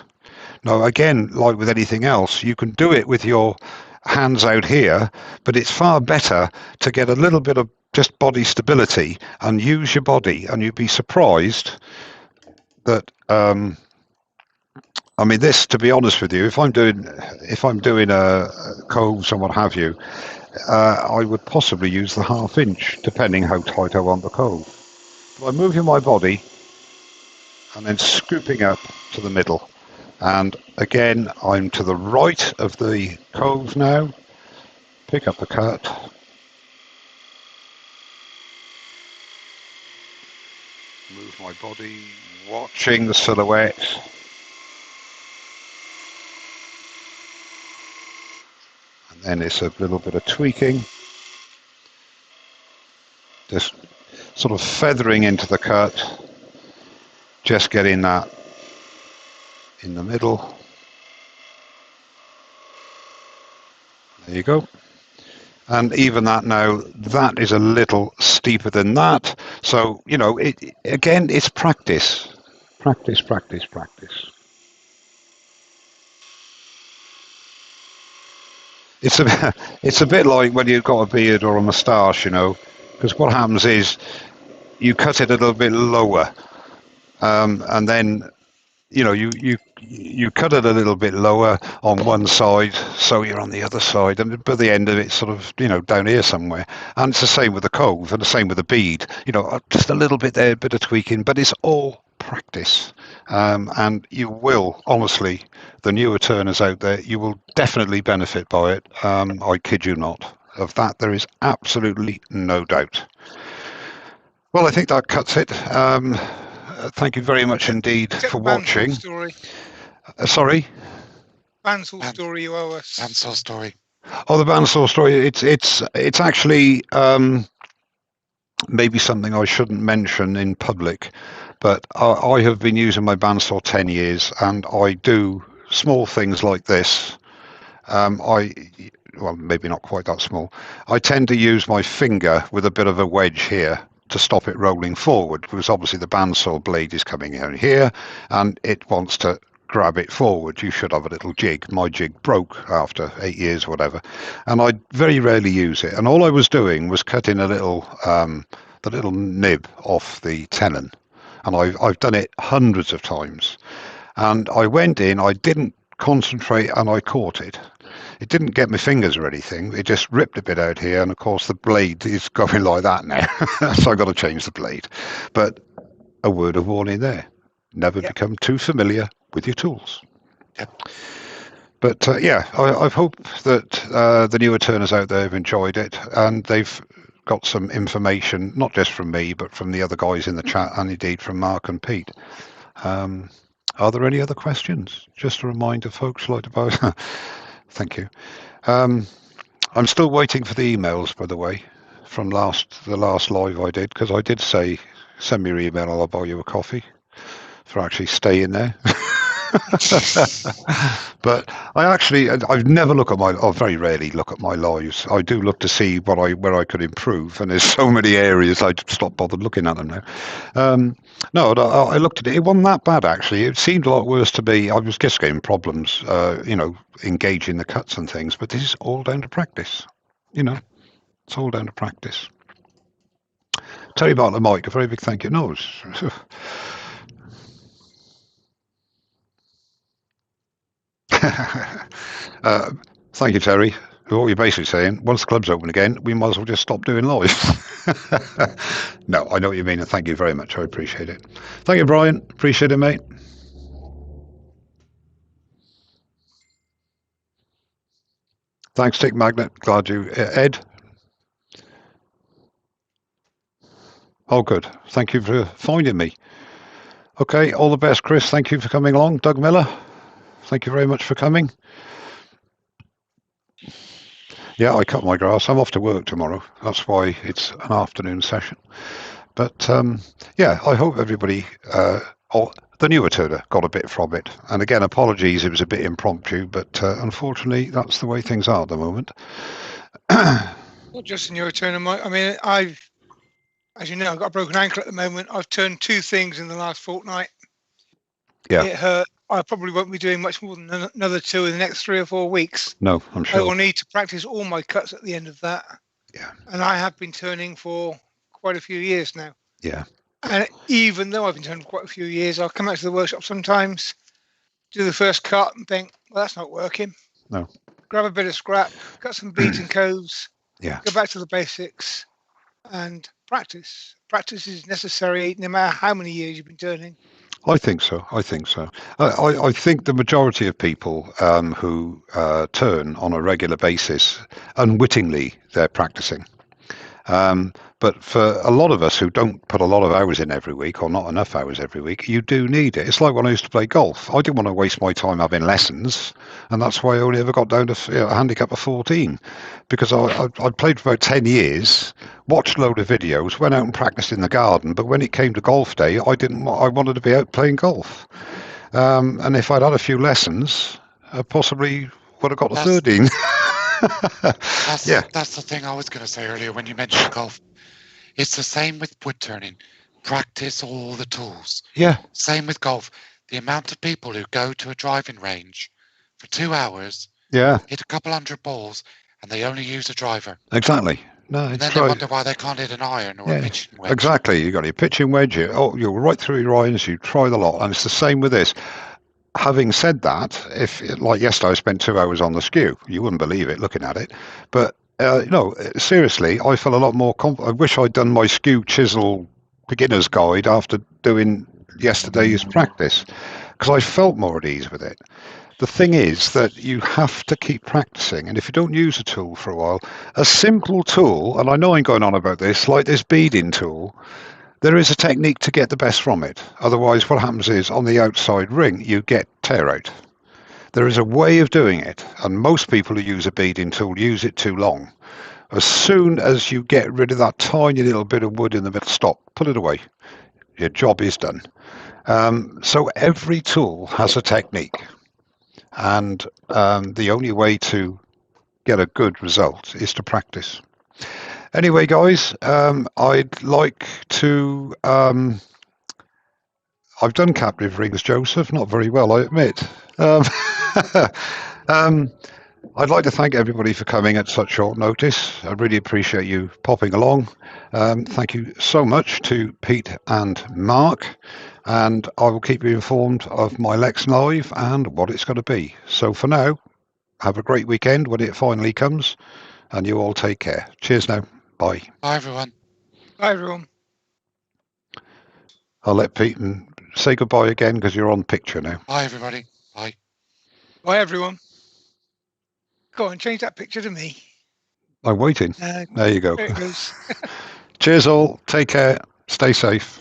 Now, again, like with anything else, you can do it with your hands out here, but it's far better to get a little bit of just body stability and use your body, and you'd be surprised that I mean, this, to be honest with you, if I'm doing a coves and what have you, I would possibly use the 1/2 inch, depending how tight I want the cove. But I'm moving my body and then scooping up to the middle. And again, I'm to the right of the cove now. Pick up the cut. Move my body, watching the silhouette. And then it's a little bit of tweaking. Just sort of feathering into the cut. Just getting that in the middle. There you go. And even that now, that is a little steeper than that. So, you know, again, it's practice. Practice, practice, practice. It's a bit like when you've got a beard or a moustache, you know, because what happens is you cut it a little bit lower, and then, you know, you cut it a little bit lower on one side, so you're on the other side, and by the end of it, sort of, you know, down here somewhere. And it's the same with the cove, and the same with the bead. You know, just a little bit there, a bit of tweaking, but it's all practice. And you will, honestly, the newer turners out there, you will definitely benefit by it. I kid you not. Of that, there is absolutely no doubt. Well, I think that cuts it. Thank you very much indeed for watching. Story. Sorry? Bandsaw story you owe us. Bandsaw story. Oh, the bandsaw story. It's actually maybe something I shouldn't mention in public, but I have been using my bandsaw 10 years, and I do small things like this. Well, maybe not quite that small. I tend to use my finger with a bit of a wedge here to stop it rolling forward, because obviously the bandsaw blade is coming in here and it wants to grab it forward. You should have a little jig. My jig broke after 8 years or whatever, and I very rarely use it. And all I was doing was cutting a little the little nib off the tenon, and I've done it hundreds of times. And I went in, I didn't concentrate, and I caught it. It didn't get my fingers or anything. It just ripped a bit out here, and of course the blade is going like that now. So I've got to change the blade. But a word of warning there: never become too familiar with your tools. Yep. But I hope that the newer turners out there have enjoyed it, and they've got some information, not just from me, but from the other guys in the chat, and indeed from Mark and Pete. Are there any other questions? Just a reminder, folks, like about Thank you. I'm still waiting for the emails, by the way, from the last live I did, because I did say, send me your email, I'll buy you a coffee, for actually staying there. But I've never looked at I very rarely look at my lives. I do look to see where I could improve, and there's so many areas I stopped bothered looking at them now. No, I looked at it. It wasn't that bad, actually. It seemed a lot worse to me. I was just getting problems, engaging the cuts and things, but this is all down to practice. It's all down to practice. Terry Bartlett Mike, a very big thank you. No, thank you, Terry. What you're basically saying, once the club's open again, we might as well just stop doing live. No, I know what you mean, and thank you very much. I appreciate it. Thank you, Brian. Appreciate it, mate. Thanks, Stick Magnet. Glad you... Ed? Oh, good. Thank you for finding me. Okay, all the best, Chris. Thank you for coming along. Doug Miller, thank you very much for coming. Yeah, I cut my grass. I'm off to work tomorrow. That's why it's an afternoon session. But yeah, I hope everybody, the newer Turner, got a bit from it. And again, apologies, it was a bit impromptu, but unfortunately, that's the way things are at the moment. Not just in your turn, Mike. I mean, as you know, I've got a broken ankle at the moment. I've turned 2 things in the last fortnight. Yeah. It hurt. I probably won't be doing much more than another 2 in the next 3 or 4 weeks. No, I'm sure. I will need to practice all my cuts at the end of that. Yeah. And I have been turning for quite a few years now. Yeah. And even though I've been turning for quite a few years, I'll come out to the workshop sometimes, do the first cut and think, well, that's not working. No. Grab a bit of scrap, cut some beads and coves, yeah. Go back to the basics and practice. Practice is necessary no matter how many years you've been turning. I think so. I think the majority of people who turn on a regular basis, unwittingly, they're practicing. But for a lot of us who don't put a lot of hours in every week, or not enough hours every week, you do need it. It's like when I used to play golf. I didn't want to waste my time having lessons, and that's why I only ever got down to a handicap of 14, because I played for about 10 years, watched a load of videos, went out and practiced in the garden, but when it came to golf day, I wanted to be out playing golf. And if I'd had a few lessons, I possibly would have got to 13. That's the thing I was going to say earlier when you mentioned golf. It's the same with wood turning. Practice all the tools. Yeah. Same with golf. The amount of people who go to a driving range for 2 hours, hit a couple hundred balls, and they only use a driver. Exactly. No, and then they wonder why they can't hit an iron or a pitching wedge. Exactly. You got your pitching wedge. You're right through your irons. You try the lot, and it's the same with this. Having said that, like yesterday, I spent 2 hours on the Skew. You wouldn't believe it looking at it, but seriously, I felt a lot more I wish I'd done my Skew chisel beginner's guide after doing yesterday's practice, because I felt more at ease with it. The thing is that you have to keep practicing, and if you don't use a tool for a while, a simple tool, and I know I'm going on about this, like this beading tool, there is a technique to get the best from it. Otherwise, what happens is, on the outside ring, you get tear out. There is a way of doing it, and most people who use a beading tool use it too long. As soon as you get rid of that tiny little bit of wood in the middle, stop, put it away. Your job is done. So every tool has a technique, and the only way to get a good result is to practice. Anyway, guys, I'd like to... I've done captive rings, Joseph, not very well, I admit. I'd like to thank everybody for coming at such short notice. I really appreciate you popping along. Thank you so much to Pete and Mark, and I will keep you informed of my Lex Live and what it's going to be. So for now, have a great weekend when it finally comes, and you all take care. Cheers now. Bye. Bye, everyone. Bye, everyone. I'll let Pete say goodbye again because you're on picture now. Bye, everybody. Bye. Bye, everyone. Go on, change that picture to me. I'm waiting. There you go. There it goes. Cheers all. Take care. Stay safe.